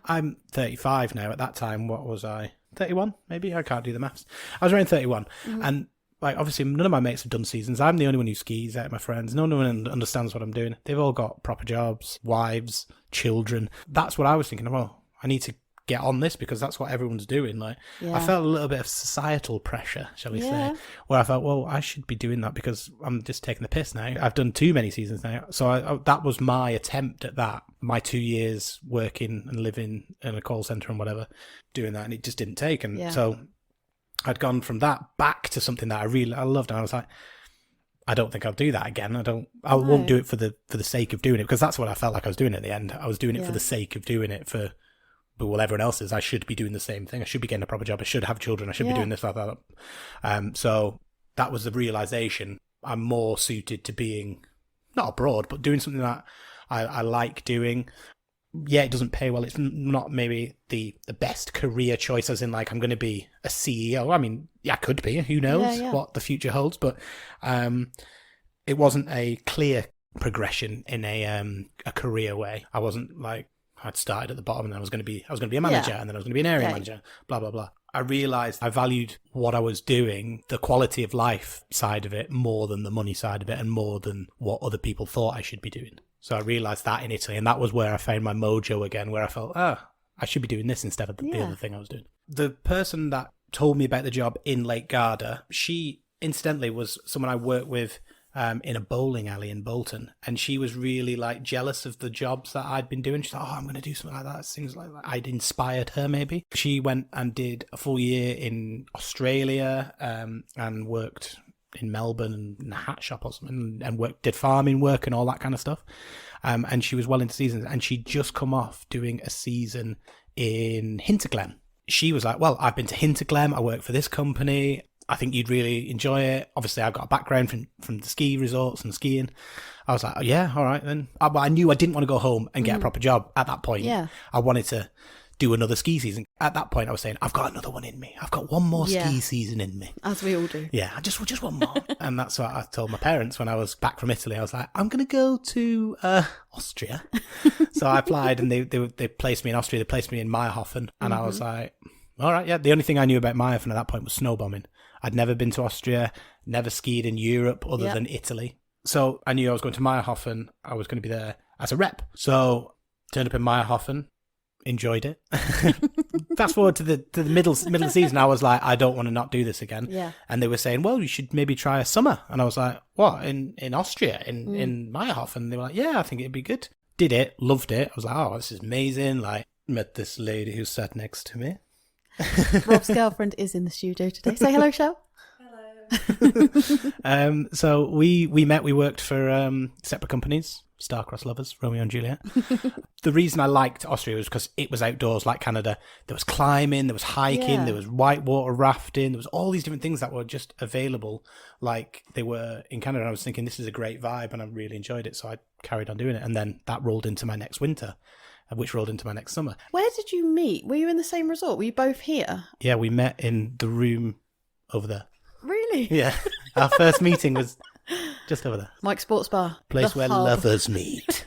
I'm 35 now. At that time, what was I? 31, maybe? I can't do the maths. I was around 31. Mm-hmm. And, obviously, none of my mates have done seasons. I'm the only one who skis out of my friends. No one understands what I'm doing. They've all got proper jobs, wives, children. That's what I was thinking. Well, I need to get on this because that's what everyone's doing. I felt a little bit of societal pressure, shall we say, where I felt, well, I should be doing that because I'm just taking the piss now. I've done too many seasons now. So that was my attempt at that. My 2 years working and living in a call centre and whatever, doing that, and it just didn't take. And so I'd gone from that back to something that I loved, and I was like, I don't think I'll do that again. I won't do it for the sake of doing it, because that's what I felt like I was doing at the end. I was doing it for the sake of doing it but well, everyone else is. I should be doing the same thing. I should be getting a proper job. I should have children. I should be doing this, like that. So that was the realization. I'm more suited to being not abroad, but doing something that I like doing. Yeah, it doesn't pay well. It's not maybe the best career choice, as in I'm going to be a CEO. I mean, I could be. Who knows what the future holds? But it wasn't a clear progression in a career way. I wasn't I'd started at the bottom and then I was going to be a manager and then I was going to be an area manager, blah, blah, blah. I realised I valued what I was doing, the quality of life side of it, more than the money side of it and more than what other people thought I should be doing. So I realised that in Italy, and that was where I found my mojo again, where I felt, I should be doing this instead of the other thing I was doing. The person that told me about the job in Lake Garda, she incidentally was someone I worked with in a bowling alley in Bolton, and she was really jealous of the jobs that I'd been doing. She thought, I'm going to do something like that. It seems like I'd inspired her maybe. She went and did a full year in Australia and worked in Melbourne and in a hat shop or something, and did farming work and all that kind of stuff. And she was well into seasons, and she'd just come off doing a season in Hinterglen. She was like, well, I've been to Hinterglen. I work for this company. I think you'd really enjoy it. Obviously, I've got a background from the ski resorts and skiing. I was like, oh, yeah, all right then. But I knew I didn't want to go home and get a proper job at that point. Yeah. I wanted to do another ski season. At that point, I was saying, I've got another one in me. I've got one more ski season in me. As we all do. Yeah, just one more. And that's what I told my parents when I was back from Italy. I was like, I'm going to go to Austria. So I applied and they placed me in Austria. They placed me in Meyerhofen. And I was like, all right, yeah. The only thing I knew about Meyerhofen at that point was snowbombing. I'd never been to Austria, never skied in Europe other than Italy. So I knew I was going to Meyerhofen. I was going to be there as a rep. So turned up in Meyerhofen. Enjoyed it. Fast forward to the middle of the season, I was like, I don't want to not do this again. Yeah. And they were saying, well, you should maybe try a summer. And I was like, what? In Austria, in Meyerhofen? And they were like, yeah, I think it'd be good. Did it, loved it. I was like, oh, this is amazing. Like, met this lady who sat next to me. Rob's girlfriend is in the studio today. Say hello, Shell. So we met. We worked for separate companies. Star-crossed lovers, Romeo and Juliet. The reason I liked Austria was because it was outdoors like Canada. There was climbing, there was hiking, there was whitewater rafting, there was all these different things that were just available like they were in Canada. And I was thinking, this is a great vibe, and I really enjoyed it. So I carried on doing it. And then that rolled into my next winter, which rolled into my next summer. Where did you meet? Were you in the same resort? Were you both here? Yeah, we met in the room over there. Really? Yeah. Our first meeting was just over there. Mike Sports Bar. Place where lovers meet.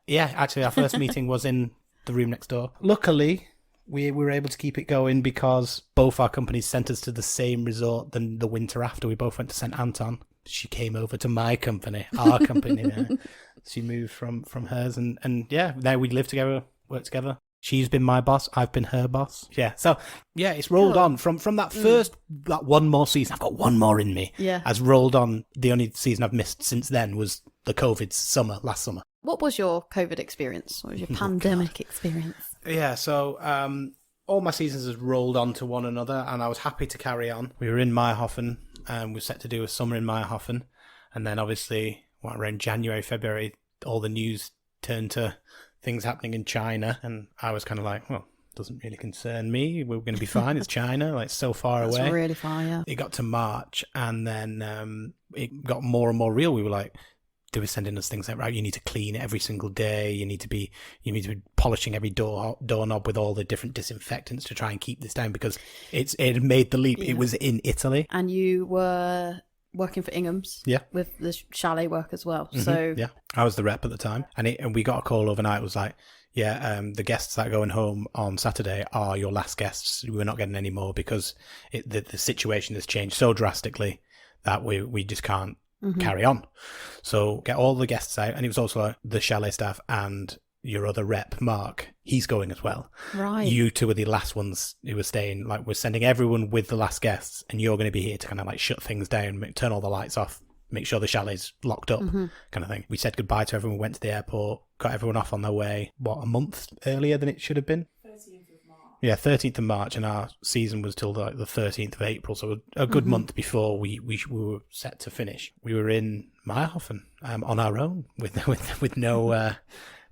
Yeah, actually, our first meeting was in the room next door. Luckily, we were able to keep it going because both our companies sent us to the same resort than the winter after. We both went to St. Anton. She came over to my company, our company. She moved from hers. And yeah, now we live together, work together. She's been my boss. I've been her boss. Yeah. So, yeah, it's rolled on from that first, that one more season. I've got one more in me. Yeah. Has rolled on. The only season I've missed since then was the COVID summer, last summer. What was your COVID experience? What was your pandemic experience? Yeah. So, all my seasons has rolled on to one another, and I was happy to carry on. We were in Meyerhofen, and we were set to do a summer in Meyerhofen. And then obviously, around January, February, all the news turned to things happening in China, and I was kind of like, well, doesn't really concern me. We're going to be fine. It's China, like so far away. That's really far, yeah. It got to March, and then it got more and more real. We were like, they were sending us things like, right, you need to clean every single day. You need to be polishing every doorknob with all the different disinfectants to try and keep this down because it had made the leap. Yeah. It was in Italy, and you were working for Ingham's, with the chalet work as well. Mm-hmm. So yeah, I was the rep at the time, and we got a call overnight. It was like, the guests that are going home on Saturday are your last guests. We're not getting any more because the situation has changed so drastically that we just can't carry on. So get all the guests out, and it was also like the chalet staff and your other rep, Mark, he's going as well. Right. You two are the last ones who were staying. Like, we're sending everyone with the last guests, and you're going to be here to kind of like shut things down, turn all the lights off, make sure the chalet's locked up, kind of thing. We said goodbye to everyone, went to the airport, got everyone off on their way, a month earlier than it should have been? 13th of March. Yeah, 13th of March, and our season was till the 13th of April, so a good month before we were set to finish. We were in Meyerhofen on our own with no...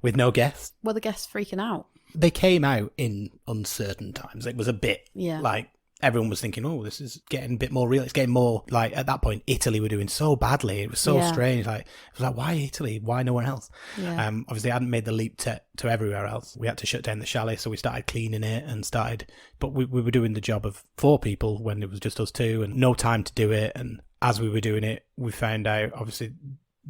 with no guests. Were the guests freaking out? They came out in uncertain times. It was a bit like everyone was thinking, oh, this is getting a bit more real. It's getting more like, at that point, Italy were doing so badly. It was so strange. Like, it was like, why Italy? Why nowhere else? Yeah. Obviously, I hadn't made the leap to everywhere else. We had to shut down the chalet, so we started cleaning it but we were doing the job of 4 people when it was just us 2 and no time to do it. And as we were doing it, we found out, obviously,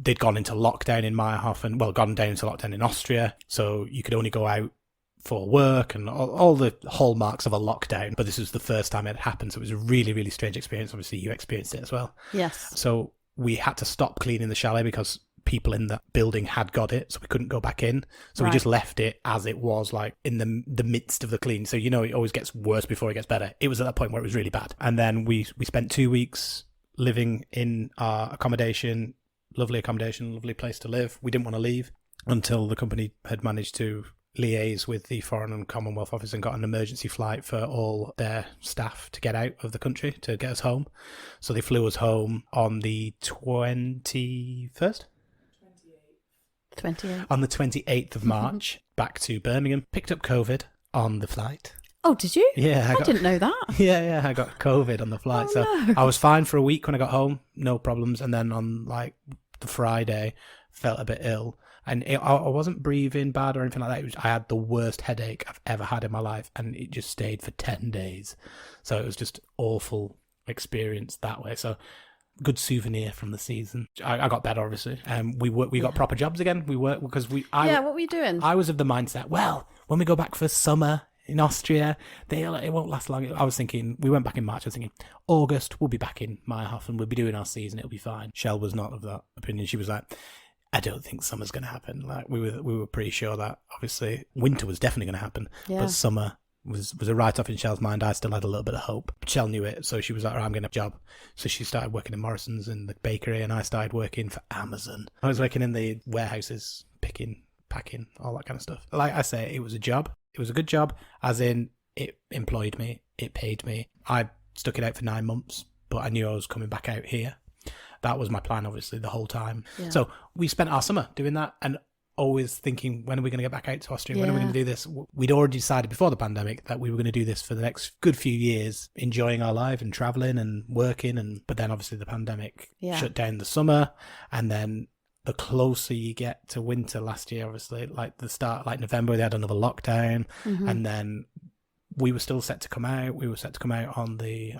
they'd gone into lockdown in Meyerhofen, gone down into lockdown in Austria, so you could only go out for work and all the hallmarks of a lockdown. But this was the first time it had happened, so it was a really, really strange experience. Obviously, you experienced it as well. Yes. So we had to stop cleaning the chalet because people in that building had got it, so we couldn't go back in. So we just left it as it was, like in the midst of the clean. So, it always gets worse before it gets better. It was at that point where it was really bad. And then we spent 2 weeks living in our accommodation. Lovely accommodation, lovely place to live. We didn't want to leave until the company had managed to liaise with the Foreign and Commonwealth Office and got an emergency flight for all their staff to get out of the country to get us home. So they flew us home on the 21st? 28th. On the 28th of March, back to Birmingham. Picked up COVID on the flight. Oh, did you? Yeah. I didn't know that. Yeah, I got COVID on the flight. No. I was fine for a week when I got home, no problems. And then on like the Friday, felt a bit ill. And I wasn't breathing bad or anything like that. I had the worst headache I've ever had in my life, and it just stayed for 10 days. So it was just awful experience that way. So good souvenir from the season. I got better, obviously. We got proper jobs again. We worked because what were you doing? I was of the mindset, well, when we go back for summer in Austria, it won't last long. I was thinking, we went back in March. I was thinking, August, we'll be back in Meyerhofen. We'll be doing our season. It'll be fine. Shell was not of that opinion. She was like, I don't think summer's going to happen. Like we were pretty sure that obviously winter was definitely going to happen, but summer was a write-off in Shell's mind. I still had a little bit of hope. Shell knew it, so she was like, I'm getting a job. So she started working in Morrison's in the bakery, and I started working for Amazon. I was working in the warehouses, picking, packing, all that kind of stuff. Like I say, it was a job. It was a good job, as in it employed me, it paid me. I stuck it out for 9 months, but I knew I was coming back out here. That was my plan, obviously, the whole time. Yeah. So we spent our summer doing that, and always thinking, when are we going to get back out to Austria? When are we going to do this? We'd already decided before the pandemic that we were going to do this for the next good few years, enjoying our life and traveling and working. But then obviously the pandemic shut down the summer. And then the closer you get to winter last year, obviously, like the start, like November, they had another lockdown. Mm-hmm. And then we were still set to come out. We were set to come out on the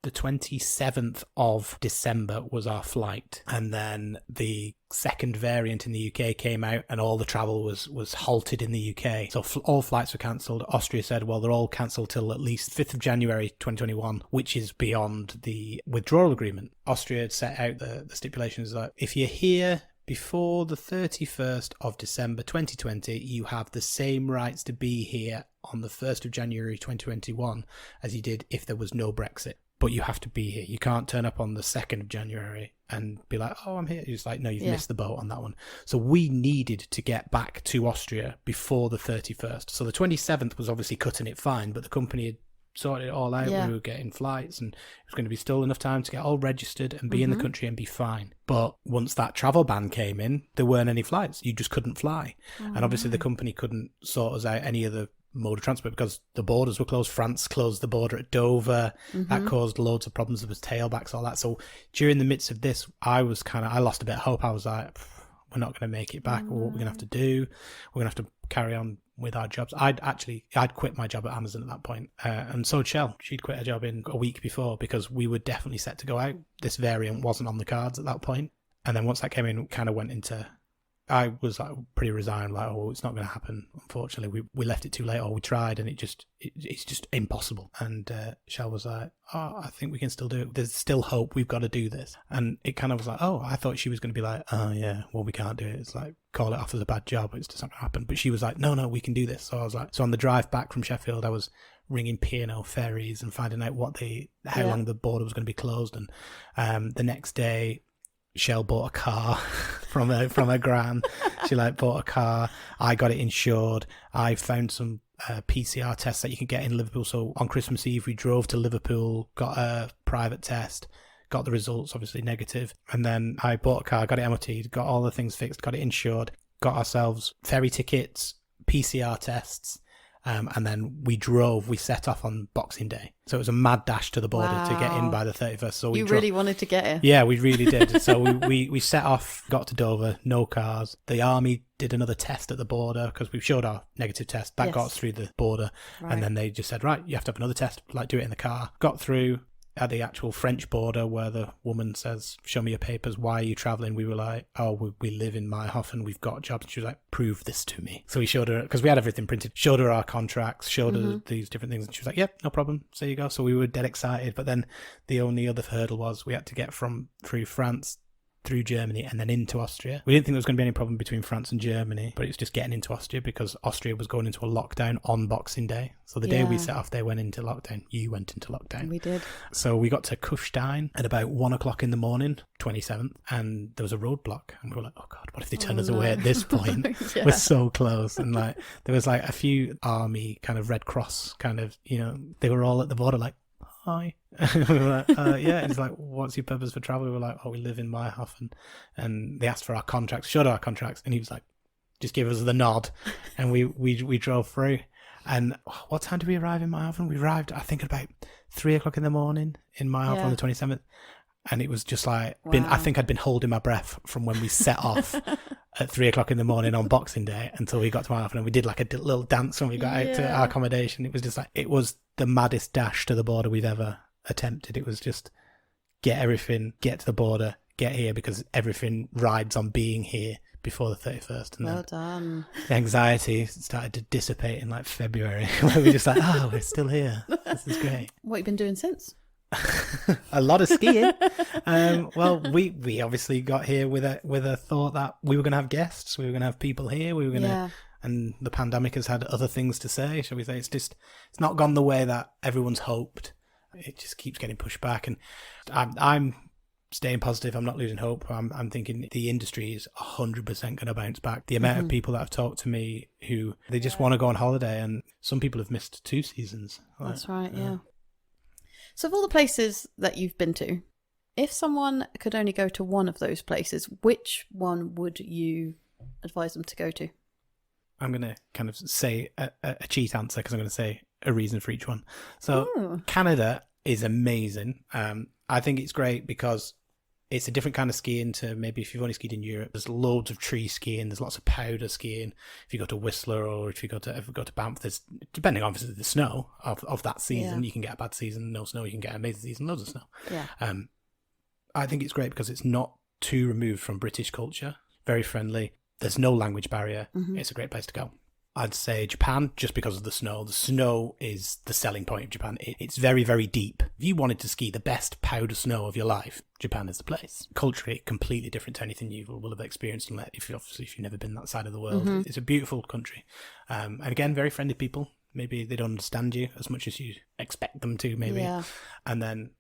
27th of December was our flight. And then the second variant in the UK came out, and all the travel was halted in the UK. So all flights were cancelled. Austria said, well, they're all cancelled till at least 5th of January 2021, which is beyond the withdrawal agreement. Austria had set out the stipulations that if you're here before the 31st of December 2020, you have the same rights to be here on the 1st of January 2021 as you did if there was no Brexit. But you have to be here. You can't turn up on the 2nd of January and be like, oh, I'm here. It's like, no, you've missed the boat on that one. So we needed to get back to Austria before the 31st. So the 27th was obviously cutting it fine, but the company had sorted it all out. We were getting flights, and it was going to be still enough time to get all registered and be in the country and be fine. But once that travel ban came in, there weren't any flights. You just couldn't fly. And obviously the company couldn't sort us out any other mode of transport because the borders were closed. France closed the border at Dover. That caused loads of problems. There was tailbacks, all that. So during the midst of this, I lost a bit of hope. I was like, we're not going to make it back. What we're going to have to do, we're going to have to carry on with our jobs. I'd quit my job at Amazon at that point. And so had Shell. She'd quit her job in a week before because we were definitely set to go out. This variant wasn't on the cards at that point. And then once that came in, kind of went into, I was like pretty resigned, like, oh, it's not going to happen. Unfortunately, we left it too late, or we tried, and it's just impossible. And Shell was like, oh, I think we can still do it. There's still hope. We've got to do this. And it kind of was like, oh, I thought she was going to be like, oh yeah, well, we can't do it. It's like, call it off as a bad job. It's just not going to happen. But she was like, no, we can do this. So I was like, so on the drive back from Sheffield, I was ringing P&O ferries and finding out how long the border was going to be closed. And the next day, Shell bought a car from her gran. She bought a car. I got it insured. I found some PCR tests that you can get in Liverpool. So on Christmas Eve, we drove to Liverpool, got a private test, got the results, obviously negative. And then I bought a car, got it MOT'd, got all the things fixed, got it insured, got ourselves ferry tickets, PCR tests. And then we set off on Boxing Day. So it was a mad dash to the border to get in by the 31st. So we really wanted to get here. Yeah, we really did. So we set off, got to Dover, no cars. The army did another test at the border because we showed our negative test. That got us through the border. Right. And then they just said, right, you have to have another test, do it in the car. Got through. At the actual French border where the woman says, show me your papers, why are you travelling? We were like, oh, we live in Meyerhofen, we've got jobs. And she was like, prove this to me. So we showed her, because we had everything printed, showed her our contracts, showed her these different things. And she was like, yep, no problem. So you go. So we were dead excited. But then the only other hurdle was we had to get through France, through Germany, and then into Austria. We didn't think there was going to be any problem between France and Germany, but it's just getting into Austria because Austria was going into a lockdown on Boxing Day. So the day we set off, they went into lockdown. You went into lockdown. We did. So we got to Kufstein at about 1 o'clock in the morning, 27th, and there was a roadblock. And we were like, oh God, what if they turn us away at this point? We're so close. And there was a few army kind of Red Cross kind of, they were all at the border like, hi. We were like, yeah. And it's like, what's your purpose for travel? We were like, oh, we live in Meyerhofen. And they asked for our contracts, showed our contracts, and he was like, just give us the nod. And we drove through. And what time did we arrive in Meyerhofen? We arrived, I think, at about 3 o'clock in the morning in Meyerhofen on the 27th. And it was just like, Wow. I think I'd been holding my breath from when we set off at 3:00 in the morning on Boxing Day until we got to my house. And we did like a little dance when we got out to our accommodation. It was just like, it was the maddest dash to the border we've ever attempted. It was just get everything, get to the border, get here, because everything rides on being here before the 31st. And well done. The anxiety started to dissipate in like February, where we're just like, oh, we're still here. This is great. What have you been doing since? A lot of skiing. Well, we obviously got here with a thought that we were going to have guests, we were going to have people here, we were going to, and the pandemic has had other things to say, shall we say. It's not gone the way that everyone's hoped. It just keeps getting pushed back, and I'm staying positive. I'm not losing hope. I'm thinking the industry is 100% going to bounce back. The amount of people that have talked to me who they just want to go on holiday, and some people have missed 2 seasons. That's right, yeah. So of all the places that you've been to, if someone could only go to one of those places, which one would you advise them to go to? I'm going to kind of say a cheat answer, because I'm going to say a reason for each one. So Canada is amazing. I think it's great because it's a different kind of skiing to maybe if you've only skied in Europe. There's loads of tree skiing. There's lots of powder skiing. If you go to Whistler or if you go to Banff, there's, depending on obviously the snow of that season, you can get a bad season. No snow, you can get an amazing season. Loads of snow. Yeah. I think it's great because it's not too removed from British culture. Very friendly. There's no language barrier. It's a great place to go. I'd say Japan, just because of the snow. The snow is the selling point of Japan. It's very, very deep. If you wanted to ski the best powder snow of your life, Japan is the place. Culturally, completely different to anything you will have experienced, if you've never been that side of the world. It's a beautiful country. And again, very friendly people. Maybe they don't understand you as much as you expect them to, maybe. Yeah. And then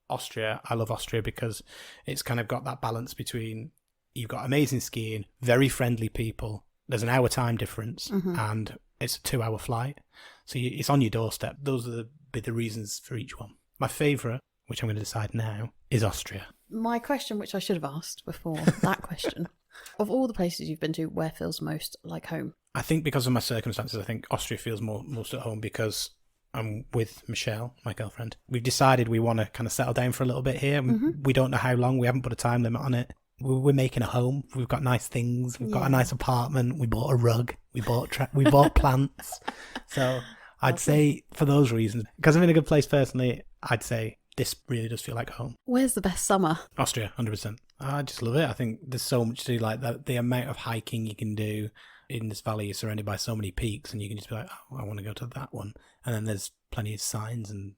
Austria. I love Austria because it's kind of got that balance between, you've got amazing skiing, very friendly people. There's an hour time difference, and it's a 2-hour flight. So it's on your doorstep. Those are the reasons for each one. My favourite, which I'm going to decide now, is Austria. My question, which I should have asked before that question, of all the places you've been to, where feels most like home? I think because of my circumstances, I think Austria feels most at home because I'm with Michelle, my girlfriend. We've decided we want to kind of settle down for a little bit here. We don't know how long. We haven't put a time limit on it. We're making a home. We've got nice things. We've got a nice apartment. We bought a rug. We bought plants. So I'd say for those reasons, because I'm in a good place personally, I'd say this really does feel like home. Where's the best summer? Austria, 100%. I just love it. I think there's so much to do. Like the amount of hiking you can do in this valley. You're surrounded by so many peaks, and you can just be like, oh, I want to go to that one. And then there's plenty of signs and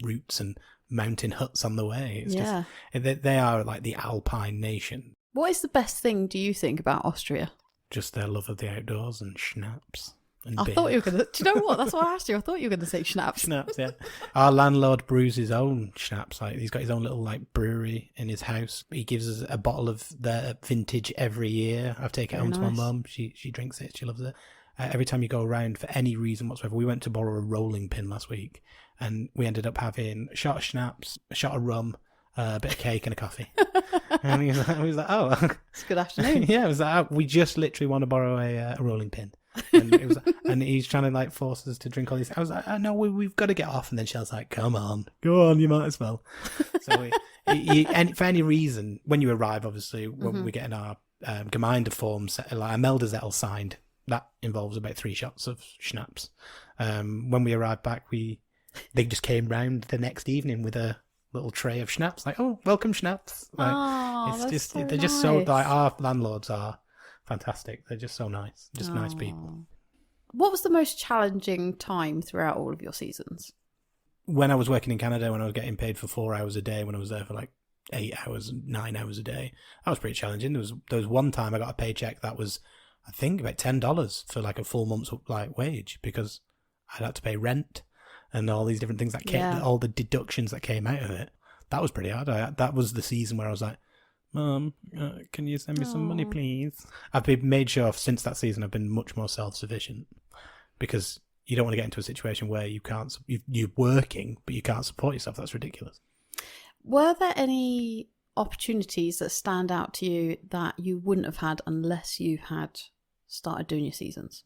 routes and mountain huts on the way. It's just, they are like the alpine nation. What is the best thing, do you think, about Austria? Just their love of the outdoors and schnapps and I beer. thought you were going to... Do you know what? That's why I asked you. I thought you were going to say schnapps. Schnapps, yeah. Our landlord brews his own schnapps. Like, he's got his own little like brewery in his house. He gives us a bottle of their vintage every year. I've taken it home to my mum. She drinks it. She loves it. Every time you go around for any reason whatsoever. We went to borrow a rolling pin last week, and we ended up having a shot of schnapps, a shot of rum, a bit of cake and a coffee. And he was like, oh. It's a good afternoon. Yeah, it was like, oh, we just literally want to borrow a rolling pin. And it was, and he's trying to like force us to drink all these. I was like, oh, no, we've got to get off. And then Shell's like, come on, go on, you might as well. So and for any reason, when you arrive, obviously, when we're getting our Gemeinde form, like a Meltdown signed, that involves about 3 shots of schnapps. When we arrived back, they just came round the next evening with a little tray of schnapps. Like, oh, welcome schnapps. Like, it's just so they're nice. Just so like our landlords are fantastic. They're just so nice, just nice people. What was the most challenging time throughout all of your seasons? When I was working in Canada, when I was getting paid for 4 hours a day, when I was there for like 8 hours, 9 hours a day, that was pretty challenging. There was one time I got a paycheck that was, I think, about $10 for like a full month's like wage, because I'd had to pay rent and all these different things that came, all the deductions that came out of it. That was pretty hard. That was the season where I was like, Mum, can you send me some money, please? I've been made sure since that season I've been much more self-sufficient, because you don't want to get into a situation where you're working but you can't support yourself. That's ridiculous. Were there any opportunities that stand out to you that you wouldn't have had unless you had started doing your seasons?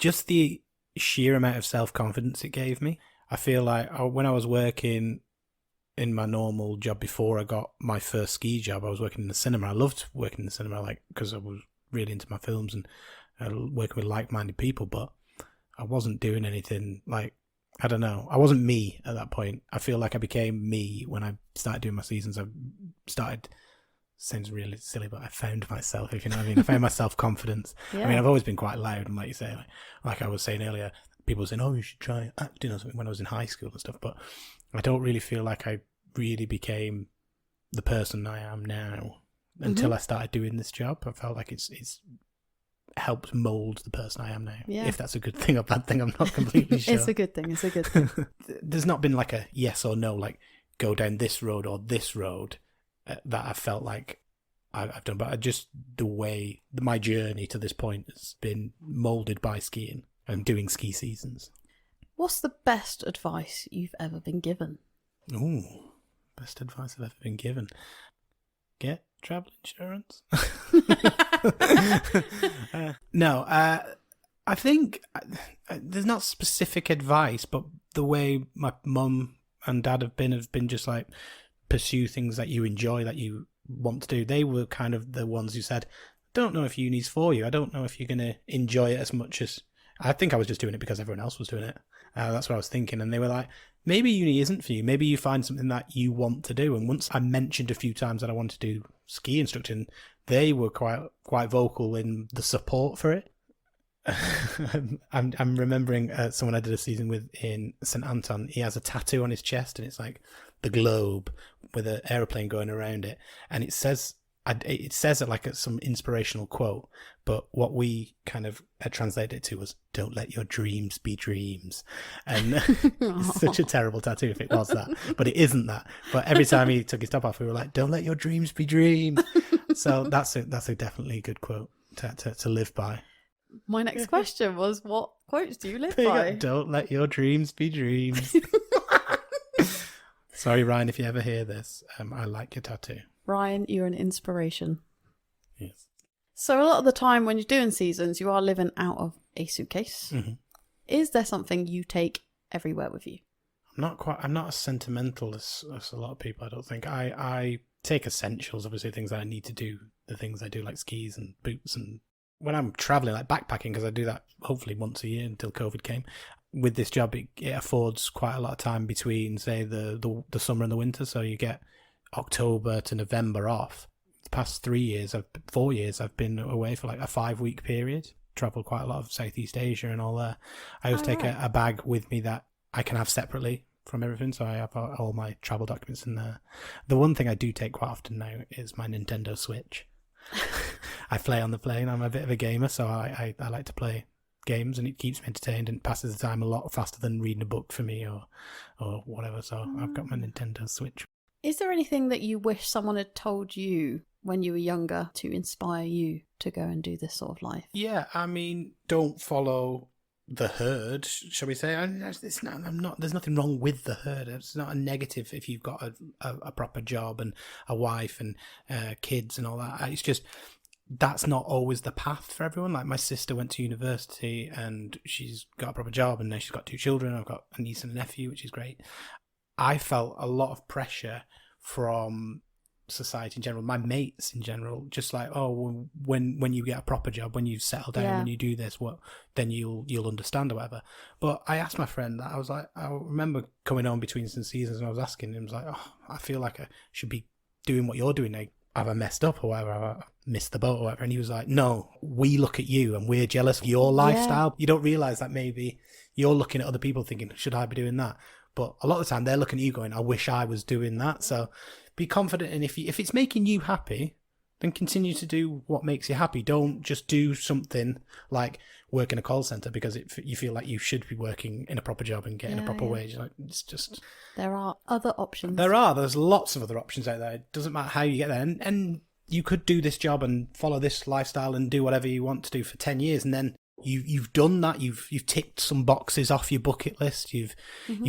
Just the sheer amount of self-confidence it gave me. I feel like when I was working, in my normal job before I got my first ski job, I was working in the cinema. I loved working in the cinema, like, because I was really into my films and working with like-minded people, but I wasn't doing anything, like, I don't know. I wasn't me at that point. I feel like I became me when I started doing my seasons. I started, sounds really silly, but I found myself, if you know what I mean. I found my self-confidence. Yeah. I mean, I've always been quite loud, and like you say, like I was saying earlier, people were saying, oh, you should try acting or something when I was in high school and stuff, but I don't really feel like I really became the person I am now until I started doing this job. I felt like it's helped mould the person I am now. Yeah. If that's a good thing or bad thing, I'm not completely sure. It's a good thing. It's a good thing. There's not been like a yes or no, like go down this road or this road that I felt like I've done. But just the way, my journey to this point has been moulded by skiing and doing ski seasons. What's the best advice you've ever been given? Ooh, best advice I've ever been given. Get travel insurance. No, I think there's not specific advice, but the way my mum and dad have been just like, pursue things that you enjoy, that you want to do. They were kind of the ones who said, don't know if uni's for you. I don't know if you're going to enjoy it as much as... I think I was just doing it because everyone else was doing it. That's what I was thinking. And they were like, maybe uni isn't for you. Maybe you find something that you want to do. And once I mentioned a few times that I wanted to do ski instructing, they were quite vocal in the support for it. I'm remembering someone I did a season with in St Anton. He has a tattoo on his chest, and it's like the globe with an aeroplane going around it. And it says it like some inspirational quote, but what we kind of translated it to was, don't let your dreams be dreams. And it's such a terrible tattoo if it was that, but it isn't that. But every time he took his top off, we were like, don't let your dreams be dreams. So that's a definitely good quote to live by. My next question was, what quotes do you live by? Don't let your dreams be dreams. Sorry, Ryan, if you ever hear this, I like your tattoo. Ryan, you're an inspiration. Yes. So a lot of the time when you're doing seasons, you are living out of a suitcase. Mm-hmm. Is there something you take everywhere with you? I'm not as sentimental as a lot of people, I don't think. I take essentials, obviously, things that I need to do, the things I do, like skis and boots. And when I'm traveling, like backpacking, because I do that hopefully once a year until COVID came. With this job, it affords quite a lot of time between, say, the summer and the winter. So you get October to November off. The past 4 years, I've been away for like a 5-week period. Traveled quite a lot of Southeast Asia and all that. I always take a bag with me that I can have separately from everything. So I have all my travel documents in there. The one thing I do take quite often now is my Nintendo Switch. I play on the plane. I'm a bit of a gamer, so I like to play games, and it keeps me entertained and passes the time a lot faster than reading a book for me or whatever. So I've got my Nintendo Switch. Is there anything that you wish someone had told you when you were younger to inspire you to go and do this sort of life? Yeah, I mean, don't follow the herd, shall we say. There's nothing wrong with the herd. It's not a negative if you've got a proper job and a wife and kids and all that. It's just, that's not always the path for everyone. Like, my sister went to university and she's got a proper job, and now she's got 2 children. I've got a niece and a nephew, which is great. I felt a lot of pressure from society in general, my mates in general, just like, oh, when you get a proper job, when you settle down, when you do this, then you'll understand or whatever. But I asked my friend that. I was like, I remember coming on between some seasons, and I was asking him, I was like, oh, I feel like I should be doing what you're doing now. Have I messed up or whatever? Have I missed the boat or whatever? And he was like, no, we look at you and we're jealous of your lifestyle. You don't realise that maybe you're looking at other people thinking, should I be doing that? But a lot of the time they're looking at you going, I wish I was doing that. So be confident, and if it's making you happy, then continue to do what makes you happy. Don't just do something like work in a call centre because you feel like you should be working in a proper job and getting a proper wage. Like, it's just... There are other options. There's lots of other options out there. It doesn't matter how you get there. And you could do this job and follow this lifestyle and do whatever you want to do for 10 years, and then you've done that. You've ticked some boxes off your bucket list. You've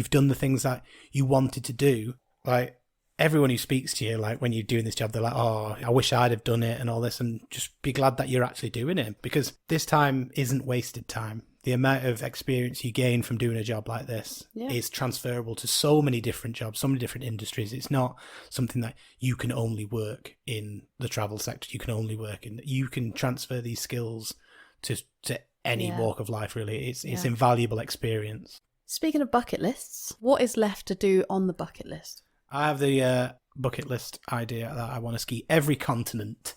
done the things that you wanted to do. Like, everyone who speaks to you, like when you're doing this job, they're like, oh, I wish I'd have done it and all this, and just be glad that you're actually doing it, because this time isn't wasted time. The amount of experience you gain from doing a job like this is transferable to so many different jobs, so many different industries. It's not something that you can only work in the travel sector. You can only work in, you can transfer these skills to any walk of life, really. It's invaluable experience. Speaking of bucket lists, what is left to do on the bucket list? I have the bucket list idea that I want to ski every continent.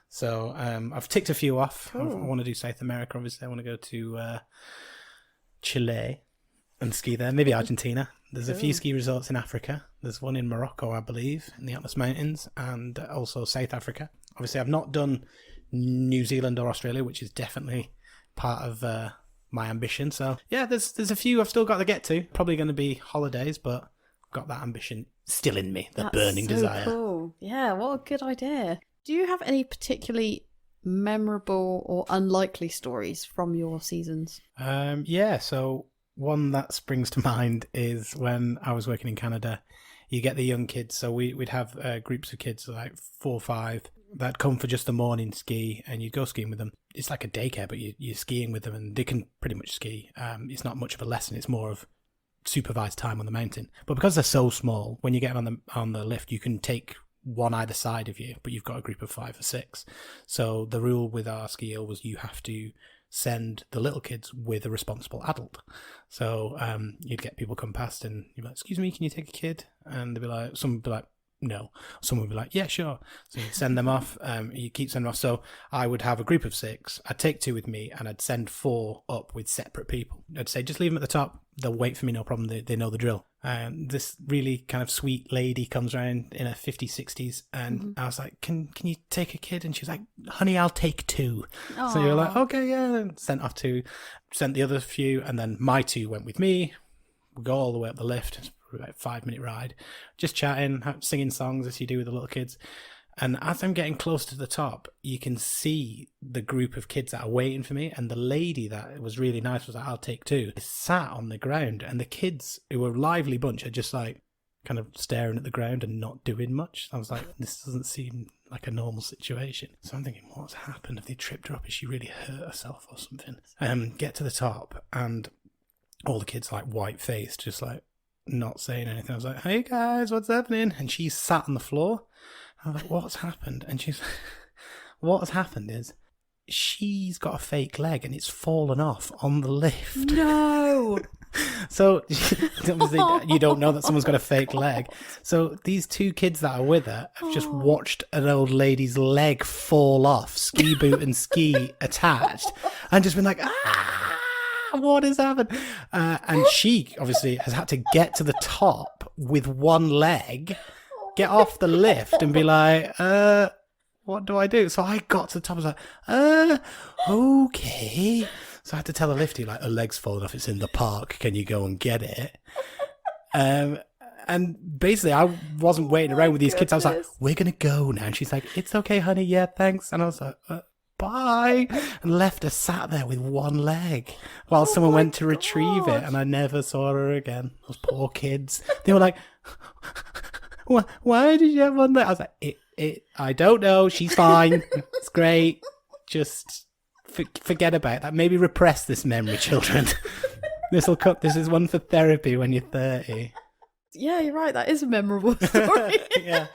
So I've ticked a few off. Cool. I want to do South America, obviously. I want to go to Chile and ski there. Maybe Argentina. There's a few ski resorts in Africa. There's one in Morocco, I believe, in the Atlas Mountains, and also South Africa. Obviously, I've not done New Zealand or Australia, which is definitely part of my ambition. So yeah, there's a few I've still got to get to. Probably going to be holidays, but I've got that ambition still in me, the burning desire. Cool. Yeah, what a good idea. Do you have any particularly memorable or unlikely stories from your seasons? Yeah, so one that springs to mind is when I was working in Canada. You get the young kids, so we'd have groups of kids, like 4 or 5, that come for just the morning ski, and you go skiing with them. It's like a daycare, but you're skiing with them, and they can pretty much ski. It's not much of a lesson, it's more of supervised time on the mountain. But because they're so small, when you get on the lift, you can take one either side of you, but you've got a group of 5 or 6. So the rule with our ski hill was you have to send the little kids with a responsible adult. So you'd get people come past and you'd be like, excuse me, can you take a kid? And they'd be like, some would be like, no. Someone would be like, yeah, sure. So you'd send them off. You keep sending them off. So I would have a group of 6. I'd take 2 with me, and I'd send 4 up with separate people. I'd say, just leave them at the top. They'll wait for me, no problem. They know the drill. This really kind of sweet lady comes around in her 50s, 60s, and I was like, can you take a kid? And she was like, honey, I'll take 2. Aww. So you're like, okay, yeah. Sent off 2, sent the other few, and then my 2 went with me. We go all the way up the lift. It's about a 5-minute ride, just chatting, singing songs as you do with the little kids. And as I'm getting close to the top, you can see the group of kids that are waiting for me. And the lady that was really nice was like, I'll take 2. Sat on the ground, and the kids, who were a lively bunch, are just like kind of staring at the ground and not doing much. I was like, this doesn't seem like a normal situation. So I'm thinking, what's happened? Have they tripped her up? Has she really hurt herself or something? Get to the top, and all the kids like white-faced, just like not saying anything. I was like, hey guys, what's happening? And she sat on the floor. I was like, what's happened? And she's what has happened is she's got a fake leg and it's fallen off on the lift. No. So obviously you don't know that someone's got a fake leg. So these 2 kids that are with her have just watched an old lady's leg fall off, ski boot and ski attached, and just been like, what has happened? And she obviously has had to get to the top with one leg, get off the lift and be like, what do I do? So I got to the top, I was like, okay. So I had to tell the lifty, like, her leg's fallen off, it's in the park, can you go and get it? And basically I wasn't waiting around with these kids. I was like, we're going to go now. And she's like, it's okay, honey, yeah, thanks. And I was like, bye, and left her sat there with one leg while someone went to retrieve it, and I never saw her again. Those poor kids. They were like, why did you have one leg? I was like, I don't know, she's fine, it's great, just forget about that. Maybe repress this memory, children. This is one for therapy when you're 30. Yeah, you're right, that is a memorable story. yeah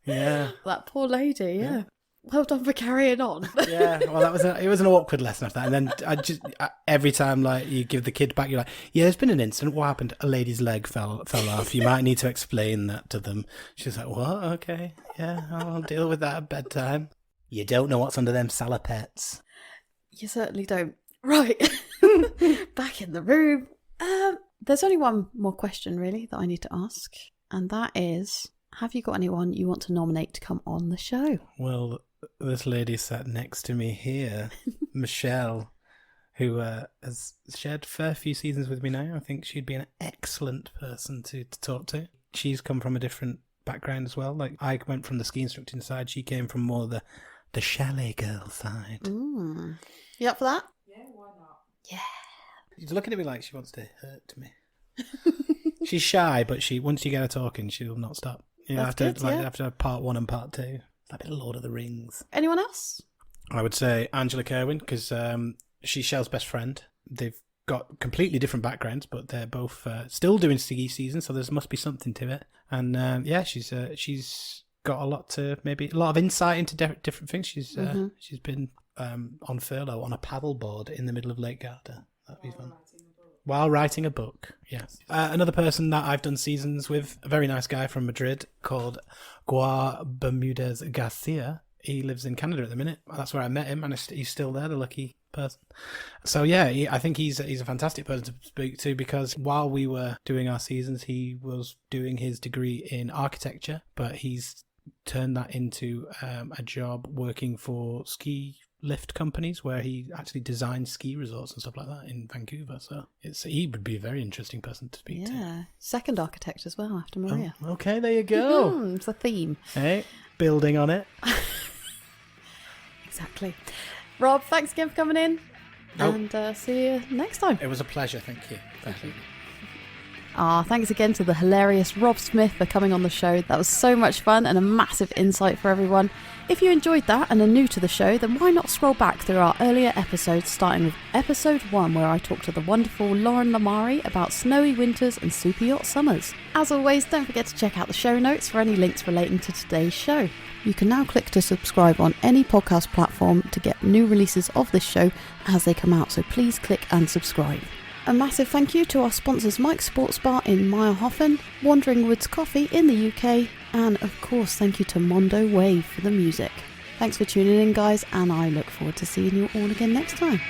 That poor lady. Yeah. Well done for carrying on. Yeah, well, it was an awkward lesson after that. And then every time, like, you give the kid back, you're like, yeah, there's been an incident. What happened? A lady's leg fell off. You might need to explain that to them. She's like, what? Okay, yeah, I'll deal with that at bedtime. You don't know what's under them salopettes. You certainly don't. Right. Back in the room. There's only one more question, really, that I need to ask. And that is, have you got anyone you want to nominate to come on the show? Well, this lady sat next to me here, Michelle, who has shared a fair few seasons with me now. I think she'd be an excellent person to talk to. She's come from a different background as well. Like, I went from the ski instructing side. She came from more the chalet girl side. You up for that? Yeah, why not? Yeah. She's looking at me like she wants to hurt me. She's shy, but once you get her talking, she'll not stop. Yeah, That's have good, yeah. to have part 1 and part 2. It's like a bit of Lord of the Rings. Anyone else? I would say Angela Kerwin, because she's Shell's best friend. They've got completely different backgrounds, but they're both still doing ski season, so there must be something to it. And she's got a lot of insight into different things. She's been on furlough on a paddleboard in the middle of Lake Garda. That'd be fun. While writing a book, yes. Another person that I've done seasons with, a very nice guy from Madrid called Guar Bermudez Garcia. He lives in Canada at the minute. That's where I met him, and he's still there, the lucky person. So yeah, I think he's a fantastic person to speak to, because while we were doing our seasons, he was doing his degree in architecture, but he's turned that into a job working for ski lift companies, where he actually designs ski resorts and stuff like that in Vancouver. So he would be a very interesting person to speak to. Yeah, second architect as well after Maria. Oh, okay, there you go. It's a theme. Hey, building on it. Exactly. Rob, thanks again for coming in. And see you next time. It was a pleasure. Thank you. Thanks again to the hilarious Rob Smith for coming on the show. That was so much fun and a massive insight for everyone. If you enjoyed that and are new to the show, then why not scroll back through our earlier episodes, starting with episode 1, where I talked to the wonderful Lauren Lamari about snowy winters and super yacht summers. As always, don't forget to check out the show notes for any links relating to today's show. You can now click to subscribe on any podcast platform to get new releases of this show as they come out, so please click and subscribe. A massive thank you to our sponsors Mike's Sports Bar in Meyerhofen, Wandering Woods Coffee in the UK, and of course thank you to Mondo Wave for the music. Thanks for tuning in, guys, and I look forward to seeing you all again next time.